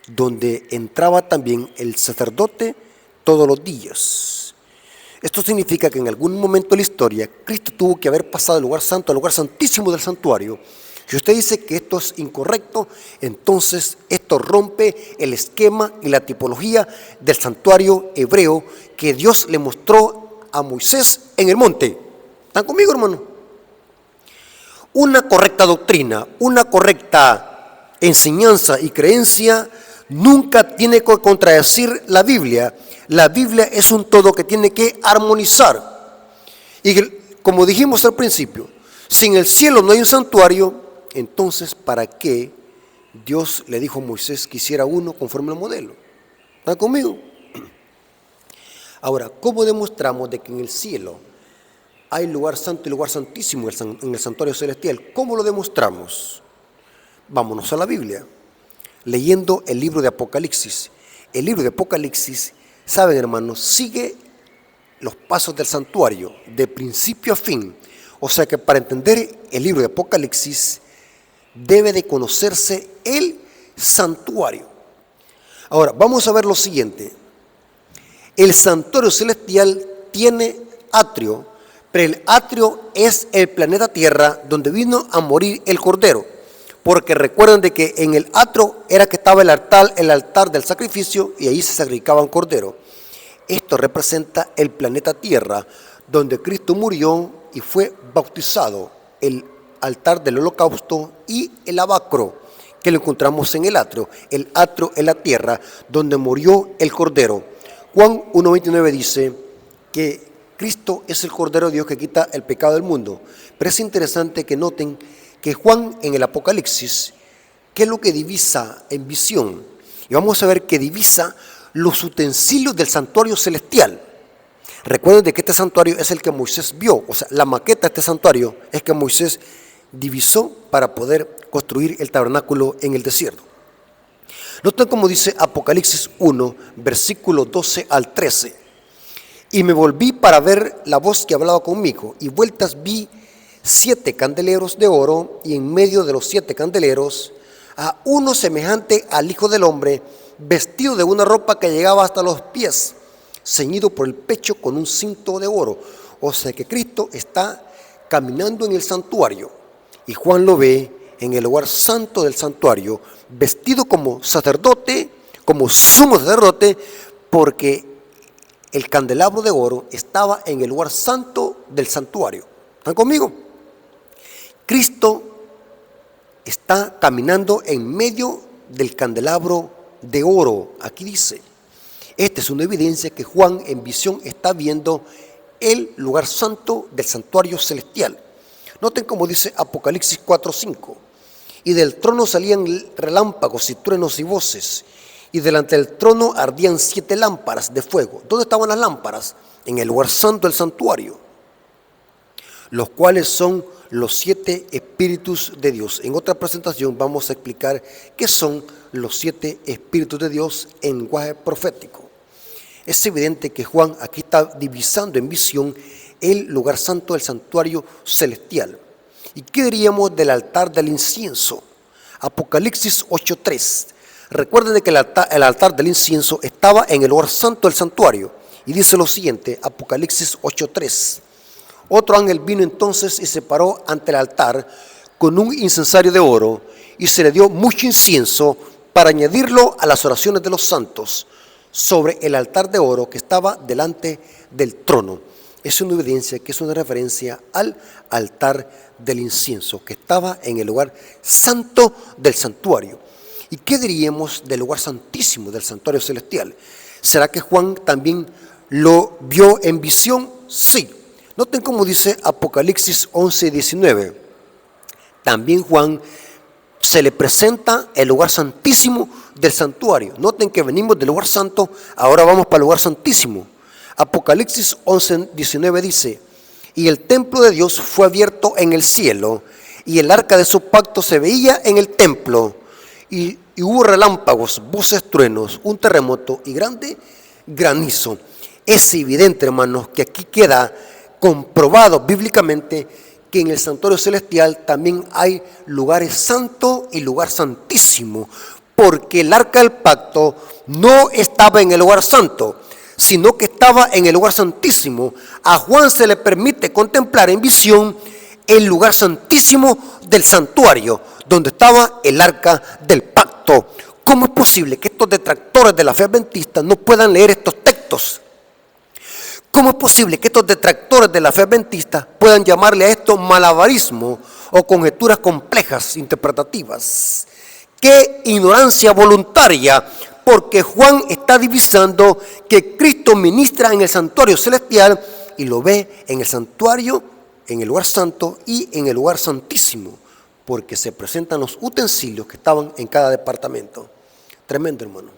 A: donde entraba también el sacerdote todos los días. Esto significa que en algún momento de la historia Cristo tuvo que haber pasado del lugar santo al lugar santísimo del santuario. Si usted dice que esto es incorrecto, entonces esto rompe el esquema y la tipología del santuario hebreo que Dios le mostró a Moisés en el monte. ¿Están conmigo, hermano? Una correcta doctrina, una correcta enseñanza y creencia nunca tiene que contradecir la Biblia. La Biblia es un todo que tiene que armonizar. Y como dijimos al principio, si en el cielo no hay un santuario, entonces ¿para qué Dios le dijo a Moisés que hiciera uno conforme al modelo? ¿Están conmigo? Ahora, ¿cómo demostramos de que en el cielo hay lugar santo y lugar santísimo en el santuario celestial? ¿Cómo lo demostramos? Vámonos a la Biblia, leyendo el libro de Apocalipsis. El libro de Apocalipsis, saben, hermanos, sigue los pasos del santuario de principio a fin. O sea que para entender el libro de Apocalipsis debe de conocerse el santuario. Ahora, vamos a ver lo siguiente. El santuario celestial tiene atrio, pero el atrio es el planeta Tierra donde vino a morir el Cordero. Porque recuerden de que en el atrio era que estaba el altar del sacrificio, y ahí se sacrificaba un cordero. Esto representa el planeta Tierra, donde Cristo murió y fue bautizado, el altar del holocausto y el lavacro, que lo encontramos en el atrio. El atrio es la tierra donde murió el Cordero. Juan 1:29 dice que Cristo es el Cordero de Dios que quita el pecado del mundo. Pero es interesante que noten que Juan en el Apocalipsis, ¿qué es lo que divisa en visión? Y vamos a ver que divisa los utensilios del santuario celestial. Recuerden de que este santuario es el que Moisés vio, o sea, la maqueta de este santuario es que Moisés divisó para poder construir el tabernáculo en el desierto. Noten cómo dice Apocalipsis 1, versículo 12 al 13. Y me volví para ver la voz que hablaba conmigo, y vueltas vi 7 candeleros de oro, y en medio de los 7 candeleros a uno semejante al Hijo del Hombre, vestido de una ropa que llegaba hasta los pies, ceñido por el pecho con un cinto de oro. O sea que Cristo está caminando en el santuario, y Juan lo ve en el lugar santo del santuario, vestido como sacerdote, como sumo sacerdote, porque el candelabro de oro estaba en el lugar santo del santuario. ¿Están conmigo? Cristo está caminando en medio del candelabro de oro. Aquí dice, esta es una evidencia que Juan en visión está viendo el lugar santo del santuario celestial. Noten cómo dice Apocalipsis 4:5. Y del trono salían relámpagos y truenos y voces, y delante del trono ardían 7 lámparas de fuego. ¿Dónde estaban las lámparas? En el lugar santo del santuario, los cuales son los 7 espíritus de Dios. En otra presentación vamos a explicar qué son los 7 espíritus de Dios en lenguaje profético. Es evidente que Juan aquí está divisando en visión el lugar santo del santuario celestial. ¿Y qué diríamos del altar del incienso? Apocalipsis 8:3. Recuerden de que el altar del incienso estaba en el lugar santo del santuario. Y dice lo siguiente, Apocalipsis 8:3. Otro ángel vino entonces y se paró ante el altar con un incensario de oro, y se le dio mucho incienso para añadirlo a las oraciones de los santos sobre el altar de oro que estaba delante del trono. Es una evidencia que es una referencia al altar del incienso que estaba en el lugar santo del santuario. ¿Y qué diríamos del lugar santísimo del santuario celestial? ¿Será que Juan también lo vio en visión? Sí. Noten cómo dice Apocalipsis 11:19. También Juan se le presenta el lugar santísimo del santuario. Noten que venimos del lugar santo, ahora vamos para el lugar santísimo. Apocalipsis 11:19 dice, y el templo de Dios fue abierto en el cielo, y el arca de su pacto se veía en el templo, y hubo relámpagos, voces, truenos, un terremoto y grande granizo. Es evidente, hermanos, que aquí queda comprobado bíblicamente que en el santuario celestial también hay lugares santo y lugar santísimo, porque el arca del pacto no estaba en el lugar santo, sino que estaba en el lugar santísimo. A Juan se le permite contemplar en visión el lugar santísimo del santuario, donde estaba el arca del pacto. ¿Cómo es posible que estos detractores de la fe adventista no puedan leer estos textos? ¿Cómo es posible que estos detractores de la fe adventista puedan llamarle a esto malabarismo o conjeturas complejas interpretativas? ¡Qué ignorancia voluntaria! Porque Juan está divisando que Cristo ministra en el santuario celestial y lo ve en el santuario, en el lugar santo y en el lugar santísimo, porque se presentan los utensilios que estaban en cada departamento. Tremendo, hermano.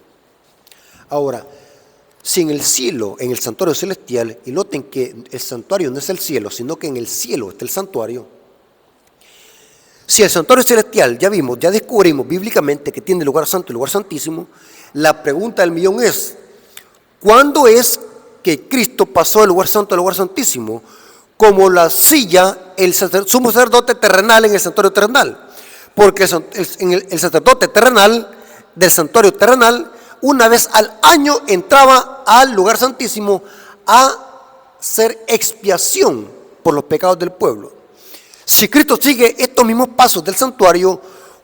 A: Ahora, si en el cielo, en el santuario celestial, y noten que el santuario no es el cielo, sino que en el cielo está el santuario. Si el santuario celestial, ya vimos, ya descubrimos bíblicamente que tiene lugar santo y lugar santísimo, la pregunta del millón es, ¿cuándo es que Cristo pasó del lugar santo al lugar santísimo? Como la silla, el sumo sacerdote terrenal en el santuario terrenal. Porque el sacerdote terrenal, del santuario terrenal, una vez al año entraba al lugar santísimo a hacer expiación por los pecados del pueblo. Si Cristo sigue estos mismos pasos del santuario,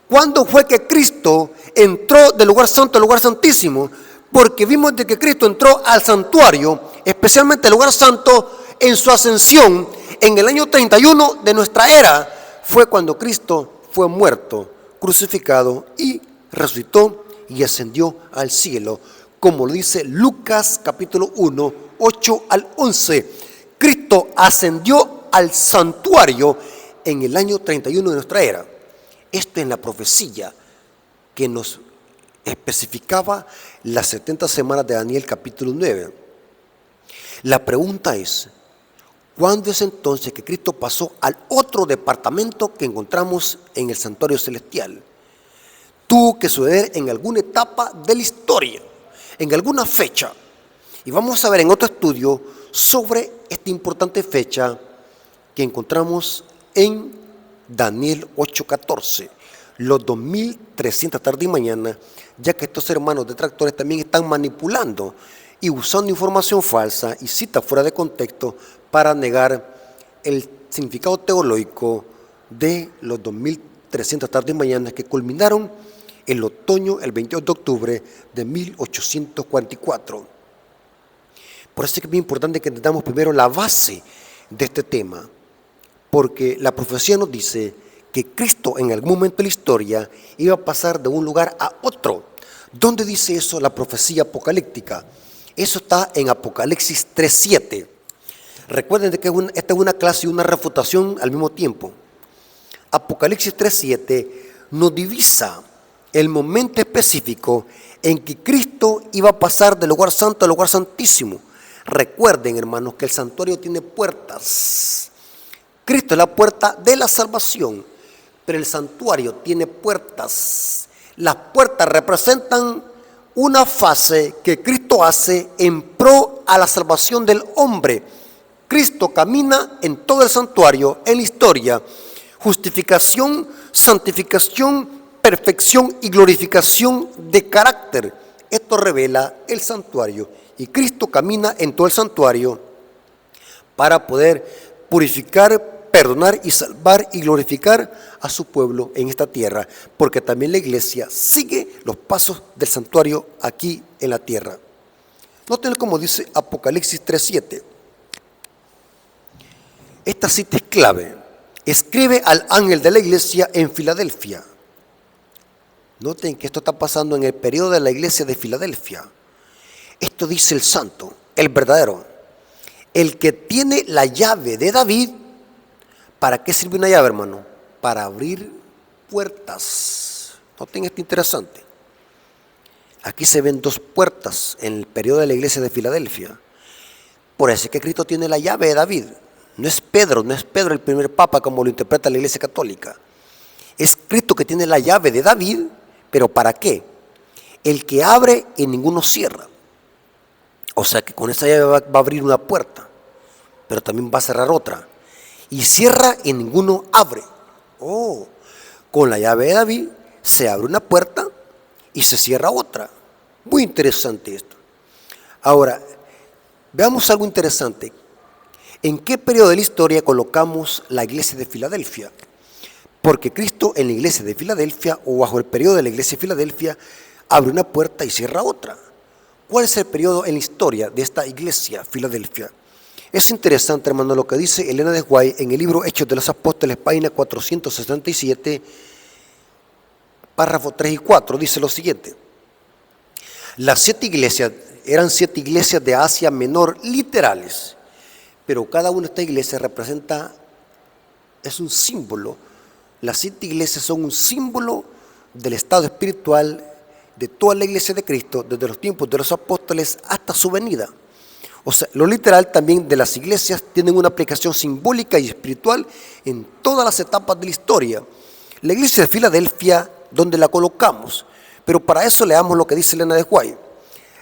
A: ¿cuándo fue que Cristo entró del lugar santo al lugar santísimo? Porque vimos de que Cristo entró al santuario, especialmente al lugar santo, en su ascensión en el año 31 de nuestra era. Fue cuando Cristo fue muerto, crucificado y resucitó y ascendió al cielo, como lo dice Lucas capítulo 1, 8 al 11. Cristo ascendió al santuario en el año 31 de nuestra era. Esto es la profecía que nos especificaba las 70 semanas de Daniel capítulo 9. La pregunta es, ¿cuándo es entonces que Cristo pasó al otro departamento que encontramos en el santuario celestial? Tuvo que suceder en alguna etapa de la historia, en alguna fecha. Y vamos a ver en otro estudio sobre esta importante fecha que encontramos en Daniel 8:14, los 2300 tarde y mañana, ya que estos hermanos detractores también están manipulando y usando información falsa y citas fuera de contexto para negar el significado teológico de los 2300 tarde y mañana que culminaron el otoño, el 22 de octubre de 1844. Por eso es que es muy importante que entendamos primero la base de este tema, porque la profecía nos dice que Cristo en algún momento de la historia iba a pasar de un lugar a otro. ¿Dónde dice eso la profecía apocalíptica? Eso está en Apocalipsis 3:7. Recuerden que esta es una clase y una refutación al mismo tiempo. Apocalipsis 3:7 nos divisa el momento específico en que Cristo iba a pasar del lugar santo al lugar santísimo. Recuerden, hermanos, que el santuario tiene puertas. Cristo es la puerta de la salvación, pero el santuario tiene puertas. Las puertas representan una fase que Cristo hace en pro a la salvación del hombre. Cristo camina en todo el santuario, en la historia, justificación, santificación, perfección y glorificación de carácter. Esto revela el santuario y Cristo camina en todo el santuario para poder purificar, perdonar y salvar y glorificar a su pueblo en esta tierra, porque también la iglesia sigue los pasos del santuario aquí en la tierra. Noten como dice Apocalipsis 3:7. Esta cita es clave. Escribe al ángel de la iglesia en Filadelfia. Noten que esto está pasando en el periodo de la iglesia de Filadelfia. Esto dice el santo, el verdadero, el que tiene la llave de David. ¿Para qué sirve una llave, hermano? Para abrir puertas. Noten esto interesante. Aquí se ven dos puertas en el periodo de la iglesia de Filadelfia. Por eso es que Cristo tiene la llave de David. No es Pedro el primer papa como lo interpreta la iglesia católica. Es Cristo que tiene la llave de David, pero ¿para qué? El que abre y ninguno cierra. O sea que con esa llave va a abrir una puerta, pero también va a cerrar otra. Y cierra y ninguno abre. Con la llave de David se abre una puerta y se cierra otra. Muy interesante esto. Ahora, veamos algo interesante. ¿En qué periodo de la historia colocamos la iglesia de Filadelfia? Porque Cristo en la iglesia de Filadelfia, o bajo el periodo de la iglesia de Filadelfia, abre una puerta y cierra otra. ¿Cuál es el periodo en la historia de esta iglesia, Filadelfia? Es interesante, hermano, lo que dice Elena de White en el libro Hechos de los Apóstoles, página 467, párrafos 3 y 4, dice lo siguiente. Las 7 iglesias eran 7 iglesias de Asia Menor literales, pero cada una de estas iglesias es un símbolo. Las 7 iglesias son un símbolo del estado espiritual de toda la iglesia de Cristo, desde los tiempos de los apóstoles hasta su venida. O sea, lo literal también de las iglesias tienen una aplicación simbólica y espiritual en todas las etapas de la historia. La iglesia de Filadelfia, donde la colocamos, pero para eso leamos lo que dice Elena de White.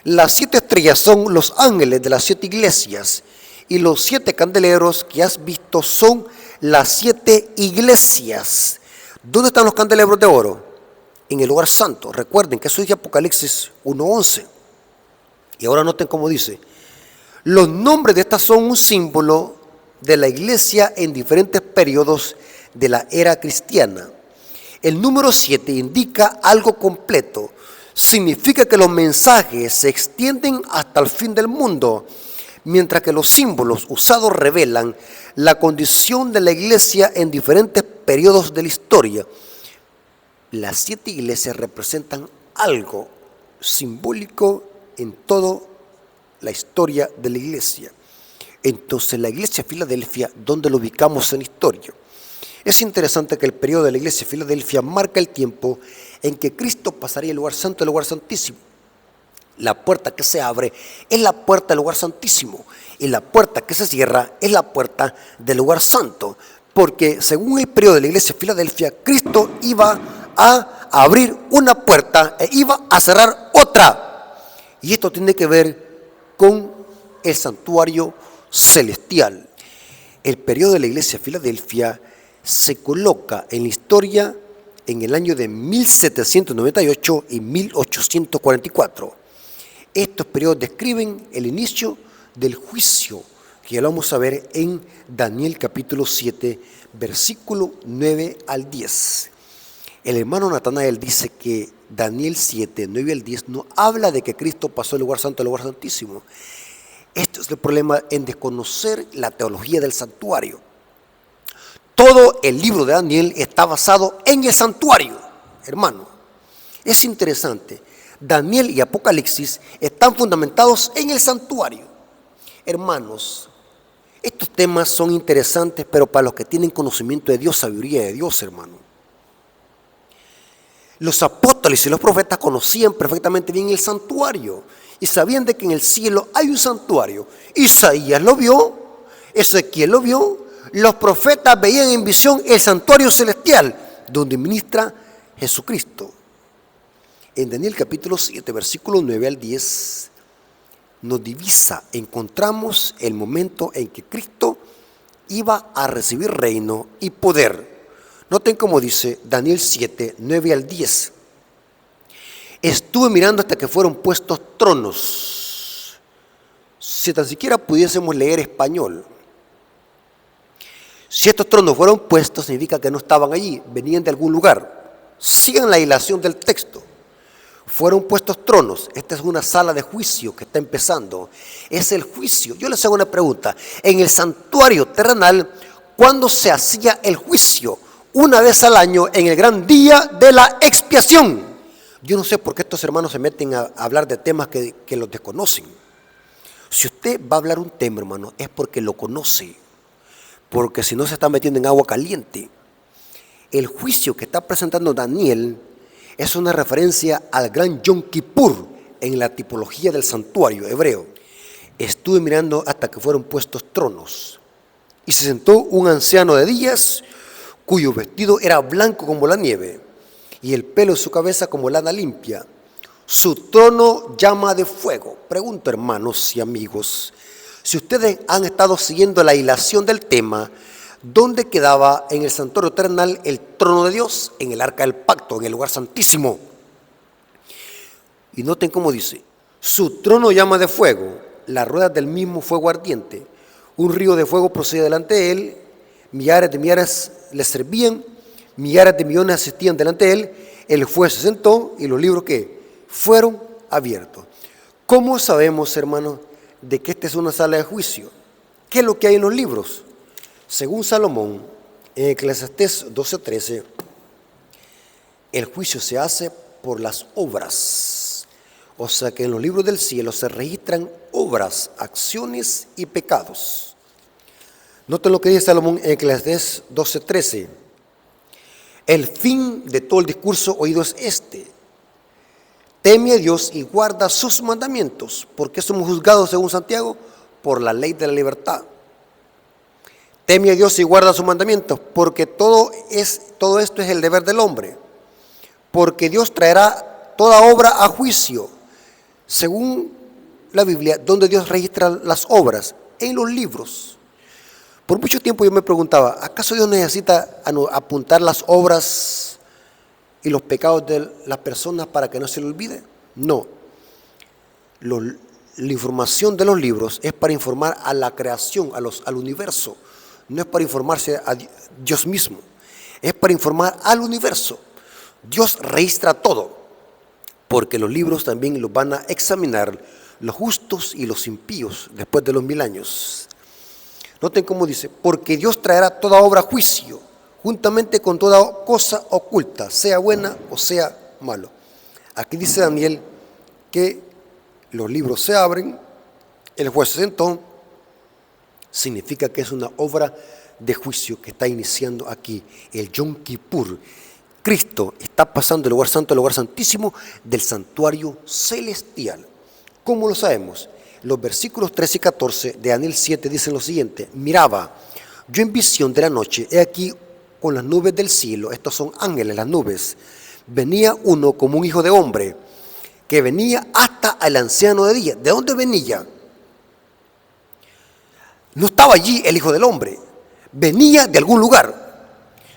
A: Las 7 estrellas son los ángeles de las 7 iglesias y los 7 candeleros que has visto son las 7 iglesias. ¿Dónde están los candelabros de oro? En el lugar santo. Recuerden que eso es de Apocalipsis 1:11. Y ahora noten cómo dice. Los nombres de estas son un símbolo de la iglesia en diferentes periodos de la era cristiana. El número 7 indica algo completo. Significa que los mensajes se extienden hasta el fin del mundo, mientras que los símbolos usados revelan la condición de la iglesia en diferentes periodos de la historia. Las 7 iglesias representan algo simbólico en toda la historia de la iglesia. Entonces la iglesia de Filadelfia, ¿dónde lo ubicamos en la historia? Es interesante que el periodo de la iglesia de Filadelfia marca el tiempo en que Cristo pasaría del lugar santo al lugar santísimo. La puerta que se abre es la puerta del lugar santísimo y la puerta que se cierra es la puerta del lugar santo, porque según el periodo de la iglesia de Filadelfia, Cristo iba a abrir una puerta e iba a cerrar otra. Y esto tiene que ver con el santuario celestial. El periodo de la iglesia de Filadelfia se coloca en la historia en el año de 1798 y 1844. Estos periodos describen el inicio del juicio, que ya lo vamos a ver en Daniel capítulo 7, versículo 9 al 10. El hermano Natanael dice que Daniel 7, 9 al 10 no habla de que Cristo pasó del lugar santo al lugar santísimo. Esto es el problema en desconocer la teología del santuario. Todo el libro de Daniel está basado en el santuario, hermano. Es interesante. Daniel y Apocalipsis están fundamentados en el santuario. Hermanos, estos temas son interesantes, pero para los que tienen conocimiento de Dios, sabiduría de Dios, hermano. Los apóstoles y los profetas conocían perfectamente bien el santuario y sabían de que en el cielo hay un santuario. Isaías lo vio, Ezequiel lo vio, los profetas veían en visión el santuario celestial donde ministra Jesucristo. En Daniel capítulo 7, versículo 9 al 10, nos divisa, encontramos el momento en que Cristo iba a recibir reino y poder. Noten cómo dice Daniel 7, 9 al 10. Estuve mirando hasta que fueron puestos tronos. Si tan siquiera pudiésemos leer español. Si estos tronos fueron puestos, significa que no estaban allí, venían de algún lugar. Sigan la hilación del texto. Fueron puestos tronos. Esta es una sala de juicio que está empezando. Es el juicio. Yo les hago una pregunta. En el santuario terrenal, ¿cuándo se hacía el juicio? Una vez al año, en el gran día de la expiación. Yo no sé por qué estos hermanos se meten a hablar de temas que los desconocen. Si usted va a hablar un tema, hermano, es porque lo conoce. Porque si no se está metiendo en agua caliente. El juicio que está presentando Daniel es una referencia al gran Yom Kippur en la tipología del santuario hebreo. Estuve mirando hasta que fueron puestos tronos. Y se sentó un anciano de días, cuyo vestido era blanco como la nieve, y el pelo de su cabeza como lana limpia. Su trono llama de fuego. Pregunto, hermanos y amigos, si ustedes han estado siguiendo la hilación del tema, ¿dónde quedaba en el santuario terrenal el trono de Dios? En el arca del pacto, en el lugar santísimo. Y noten cómo dice, su trono llama de fuego, las ruedas del mismo fuego ardiente. Un río de fuego procedía delante de él, millares de millares le servían, millares de millones asistían delante de él. El juez se sentó y los libros que fueron abiertos. ¿Cómo sabemos, hermanos, de que esta es una sala de juicio? ¿Qué es lo que hay en los libros? Según Salomón, en Eclesiastés 12:13, el juicio se hace por las obras. O sea que en los libros del cielo se registran obras, acciones y pecados. Noten lo que dice Salomón en Eclesiastés 12:13. El fin de todo el discurso oído es este: teme a Dios y guarda sus mandamientos. ¿Por qué somos juzgados, según Santiago? Por la ley de la libertad. Teme a Dios y guarda sus mandamientos, porque todo esto es el deber del hombre. Porque Dios traerá toda obra a juicio. Según la Biblia, ¿dónde Dios registra las obras? En los libros. Por mucho tiempo yo me preguntaba, ¿acaso Dios necesita apuntar las obras y los pecados de las personas para que no se le olvide? No. La información de los libros es para informar a la creación, al universo. No es para informarse a Dios mismo, es para informar al universo. Dios registra todo, porque los libros también los van a examinar los justos y los impíos después de los 1000 años. Noten cómo dice, porque Dios traerá toda obra a juicio, juntamente con toda cosa oculta, sea buena o sea malo. Aquí dice Daniel que los libros se abren, el juez se sentó, significa que es una obra de juicio que está iniciando aquí, el Yom Kippur. Cristo está pasando del lugar santo al lugar santísimo del santuario celestial. ¿Cómo lo sabemos? Los versículos 13 y 14 de Daniel 7 dicen lo siguiente: miraba yo en visión de la noche, he aquí con las nubes del cielo, estos son ángeles, las nubes, venía uno como un hijo de hombre, que venía hasta el anciano de día. ¿De dónde venía? No estaba allí el hijo del hombre, venía de algún lugar.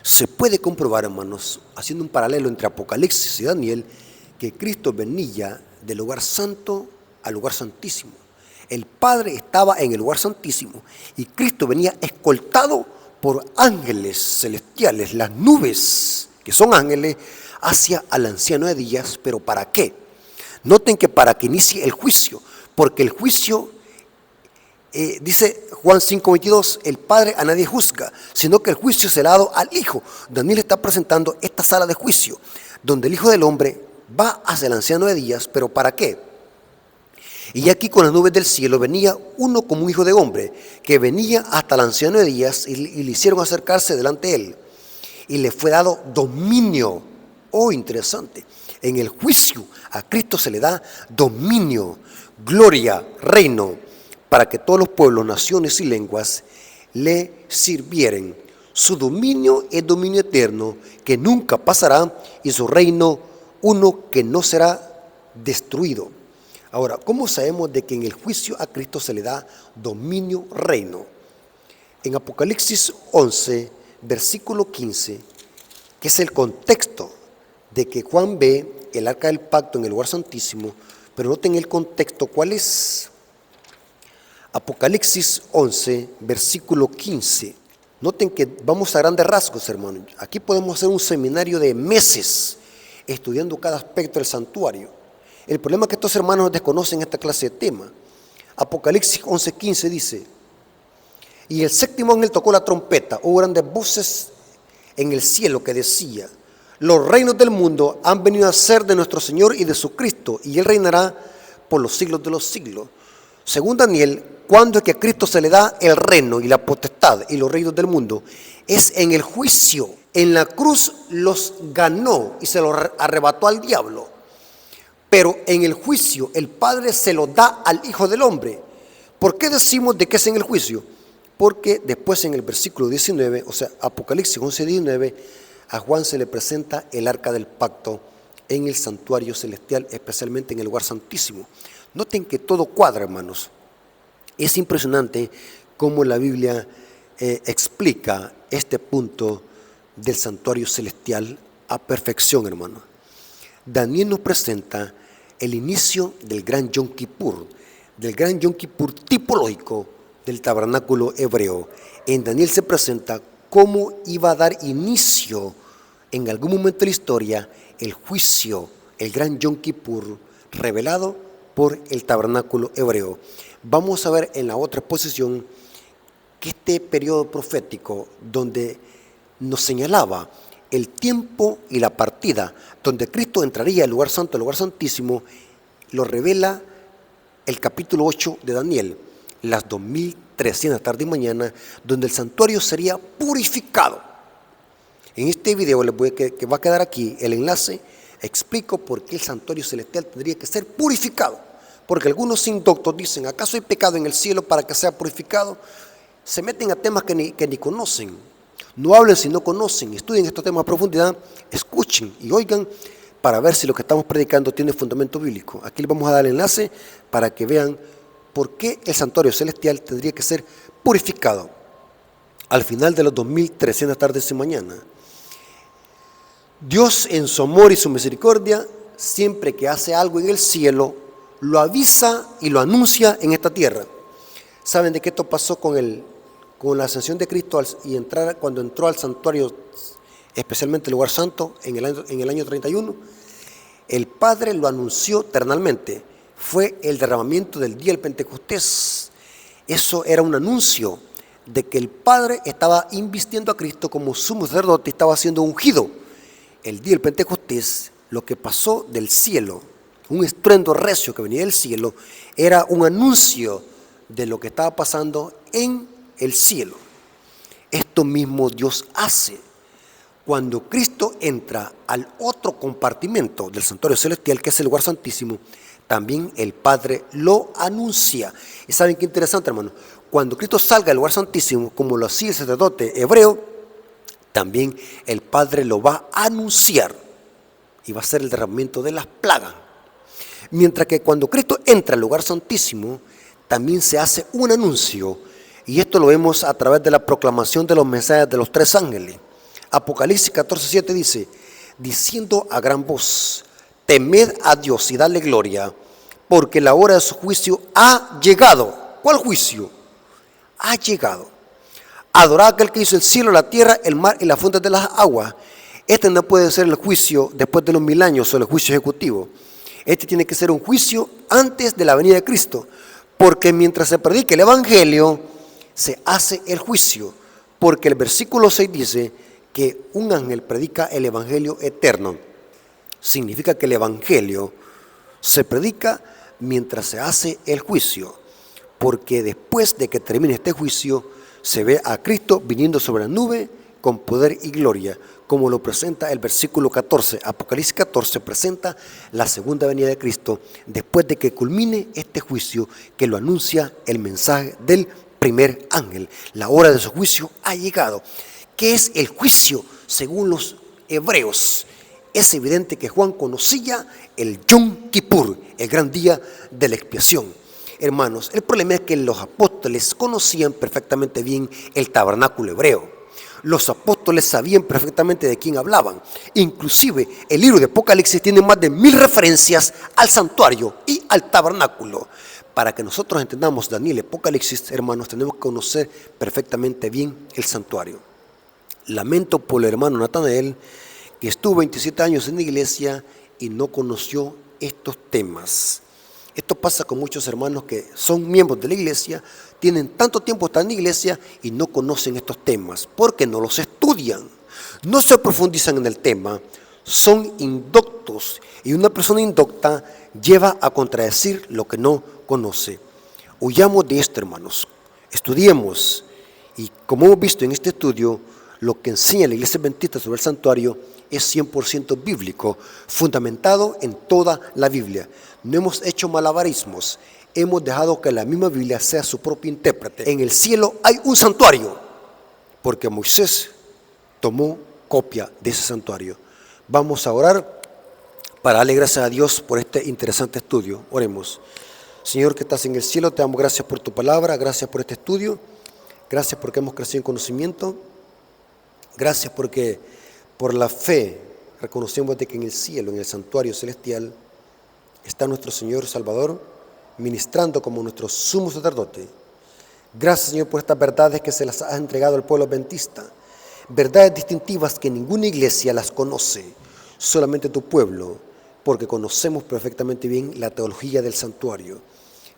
A: Se puede comprobar, hermanos, haciendo un paralelo entre Apocalipsis y Daniel, que Cristo venía del lugar santo al lugar santísimo. El Padre estaba en el lugar santísimo y Cristo venía escoltado por ángeles celestiales, las nubes, que son ángeles, hacia al anciano de días. ¿Pero para qué? Noten que para que inicie el juicio, porque el juicio, dice Juan 5:22, el Padre a nadie juzga, sino que el juicio se le ha dado al Hijo. Daniel está presentando esta sala de juicio, donde el Hijo del Hombre va hacia el anciano de días. ¿Pero para qué? Y aquí con las nubes del cielo venía uno como un hijo de hombre, que venía hasta el anciano de días y le hicieron acercarse delante de él. Y le fue dado dominio. Oh, interesante. En el juicio a Cristo se le da dominio, gloria, reino, para que todos los pueblos, naciones y lenguas le sirvieren. Su dominio es dominio eterno, que nunca pasará, y su reino uno que no será destruido. Ahora, ¿cómo sabemos de que en el juicio a Cristo se le da dominio, reino? En Apocalipsis 11, versículo 15, que es el contexto de que Juan ve el arca del pacto en el lugar santísimo, pero noten el contexto, ¿cuál es? Apocalipsis 11, versículo 15. Noten que vamos a grandes rasgos, hermanos. Aquí podemos hacer un seminario de meses estudiando cada aspecto del santuario. El problema es que estos hermanos desconocen esta clase de tema. Apocalipsis 11:15 dice: y el séptimo ángel tocó la trompeta, hubo grandes voces en el cielo que decía: los reinos del mundo han venido a ser de nuestro Señor y de su Cristo, y Él reinará por los siglos de los siglos. Según Daniel, ¿cuándo es que a Cristo se le da el reino y la potestad y los reinos del mundo? Es en el juicio. En la cruz los ganó y se los arrebató al diablo. Pero en el juicio el Padre se lo da al Hijo del Hombre. ¿Por qué decimos de que es en el juicio? Porque después en el versículo 19, o sea, Apocalipsis 11:19, a Juan se le presenta el arca del pacto en el santuario celestial, especialmente en el lugar santísimo. Noten que todo cuadra, hermanos. Es impresionante cómo la Biblia explica este punto del santuario celestial a perfección, hermano. Daniel nos presenta el inicio del gran Yom Kippur tipológico del tabernáculo hebreo. En Daniel se presenta cómo iba a dar inicio en algún momento de la historia el juicio, el gran Yom Kippur revelado por el tabernáculo hebreo. Vamos a ver en la otra exposición que este periodo profético donde nos señalaba el tiempo y la partida donde Cristo entraría al lugar santo, al lugar santísimo, lo revela el capítulo 8 de Daniel, las 2300 tarde y mañana, donde el santuario sería purificado. En este video que va a quedar aquí el enlace, explico por qué el santuario celestial tendría que ser purificado. Porque algunos indoctos dicen: ¿acaso hay pecado en el cielo para que sea purificado? Se meten a temas que ni conocen. No hablen si no conocen, estudien estos temas a profundidad, escuchen y oigan para ver si lo que estamos predicando tiene fundamento bíblico. Aquí les vamos a dar el enlace para que vean por qué el santuario celestial tendría que ser purificado al final de los 2300 tardes y mañana. Dios, en su amor y su misericordia, siempre que hace algo en el cielo, lo avisa y lo anuncia en esta tierra. ¿Saben de qué esto pasó con la ascensión de Cristo cuando entró al santuario, especialmente el lugar santo, en el año 31? El Padre lo anunció eternamente. Fue el derramamiento del día del Pentecostés. Eso era un anuncio de que el Padre estaba invistiendo a Cristo como sumo sacerdote, estaba siendo ungido. El día del Pentecostés, lo que pasó del cielo, un estruendo recio que venía del cielo, era un anuncio de lo que estaba pasando en el cielo. Esto mismo Dios hace cuando Cristo entra al otro compartimento del santuario celestial, que es el lugar santísimo. También el Padre lo anuncia. Y saben qué interesante, hermano, cuando Cristo salga del lugar santísimo, como lo hacía el sacerdote hebreo, también el Padre lo va a anunciar y va a ser el derramamiento de las plagas. Mientras que cuando Cristo entra al lugar santísimo, también se hace un anuncio, y esto lo vemos a través de la proclamación de los mensajes de los 3 ángeles. Apocalipsis 14:7 dice, diciendo a gran voz, temed a Dios y dadle gloria, porque la hora de su juicio ha llegado. ¿Cuál juicio? Ha llegado. Adorad a aquel que hizo el cielo, la tierra, el mar y las fuentes de las aguas. Este no puede ser el juicio después de los 1000 años o el juicio ejecutivo. Este tiene que ser un juicio antes de la venida de Cristo, porque mientras se predique el evangelio, se hace el juicio, porque el versículo 6 dice que un ángel predica el evangelio eterno. Significa que el evangelio se predica mientras se hace el juicio, porque después de que termine este juicio, se ve a Cristo viniendo sobre la nube con poder y gloria, como lo presenta el versículo 14. Apocalipsis 14 presenta la segunda venida de Cristo después de que culmine este juicio que lo anuncia el mensaje del primer ángel. La hora de su juicio ha llegado. ¿Qué es el juicio según los hebreos? Es evidente que Juan conocía el Yom Kippur, el gran día de la expiación. Hermanos, el problema es que los apóstoles conocían perfectamente bien el tabernáculo hebreo. Los apóstoles sabían perfectamente de quién hablaban. Inclusive el libro de Apocalipsis tiene más de 1000 referencias al santuario y al tabernáculo. Para que nosotros entendamos Daniel y Apocalipsis, hermanos, tenemos que conocer perfectamente bien el santuario. Lamento por el hermano Natanael, que estuvo 27 años en la iglesia y no conoció estos temas. Esto pasa con muchos hermanos que son miembros de la iglesia, tienen tanto tiempo estando en la iglesia y no conocen estos temas, porque no los estudian, no se profundizan en el tema, son indoctos, y una persona indocta lleva a contradecir lo que no conoce. Huyamos de esto, hermanos, estudiemos, y como hemos visto en este estudio, lo que enseña la iglesia adventista sobre el santuario es 100% bíblico, fundamentado en toda la Biblia. No hemos hecho malabarismos, hemos dejado que la misma Biblia sea su propio intérprete. En el cielo hay un santuario, porque Moisés tomó copia de ese santuario. Vamos a orar para darle gracias a Dios por este interesante estudio. Oremos. Señor que estás en el cielo, te damos gracias por tu palabra, gracias por este estudio, gracias porque hemos crecido en conocimiento, gracias porque por la fe reconocemos de que en el cielo, en el santuario celestial, está nuestro Señor Salvador, ministrando como nuestro sumo sacerdote. Gracias, Señor, por estas verdades que se las has entregado al pueblo adventista. Verdades distintivas que ninguna iglesia las conoce, solamente tu pueblo, porque conocemos perfectamente bien la teología del santuario.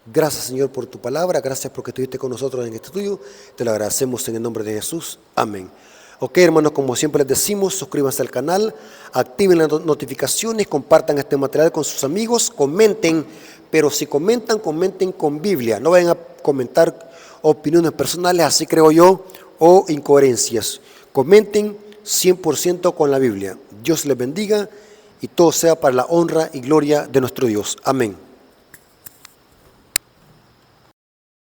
A: Gracias, Señor, por tu palabra. Gracias porque estuviste con nosotros en este estudio. Te lo agradecemos en el nombre de Jesús. Amén. Ok, hermanos, como siempre les decimos, suscríbanse al canal, activen las notificaciones, compartan este material con sus amigos, comenten, pero si comentan, comenten con Biblia, no vayan a comentar opiniones personales, así creo yo, o incoherencias. Comenten 100% con la Biblia. Dios les bendiga y todo sea para la honra y gloria de nuestro Dios. Amén.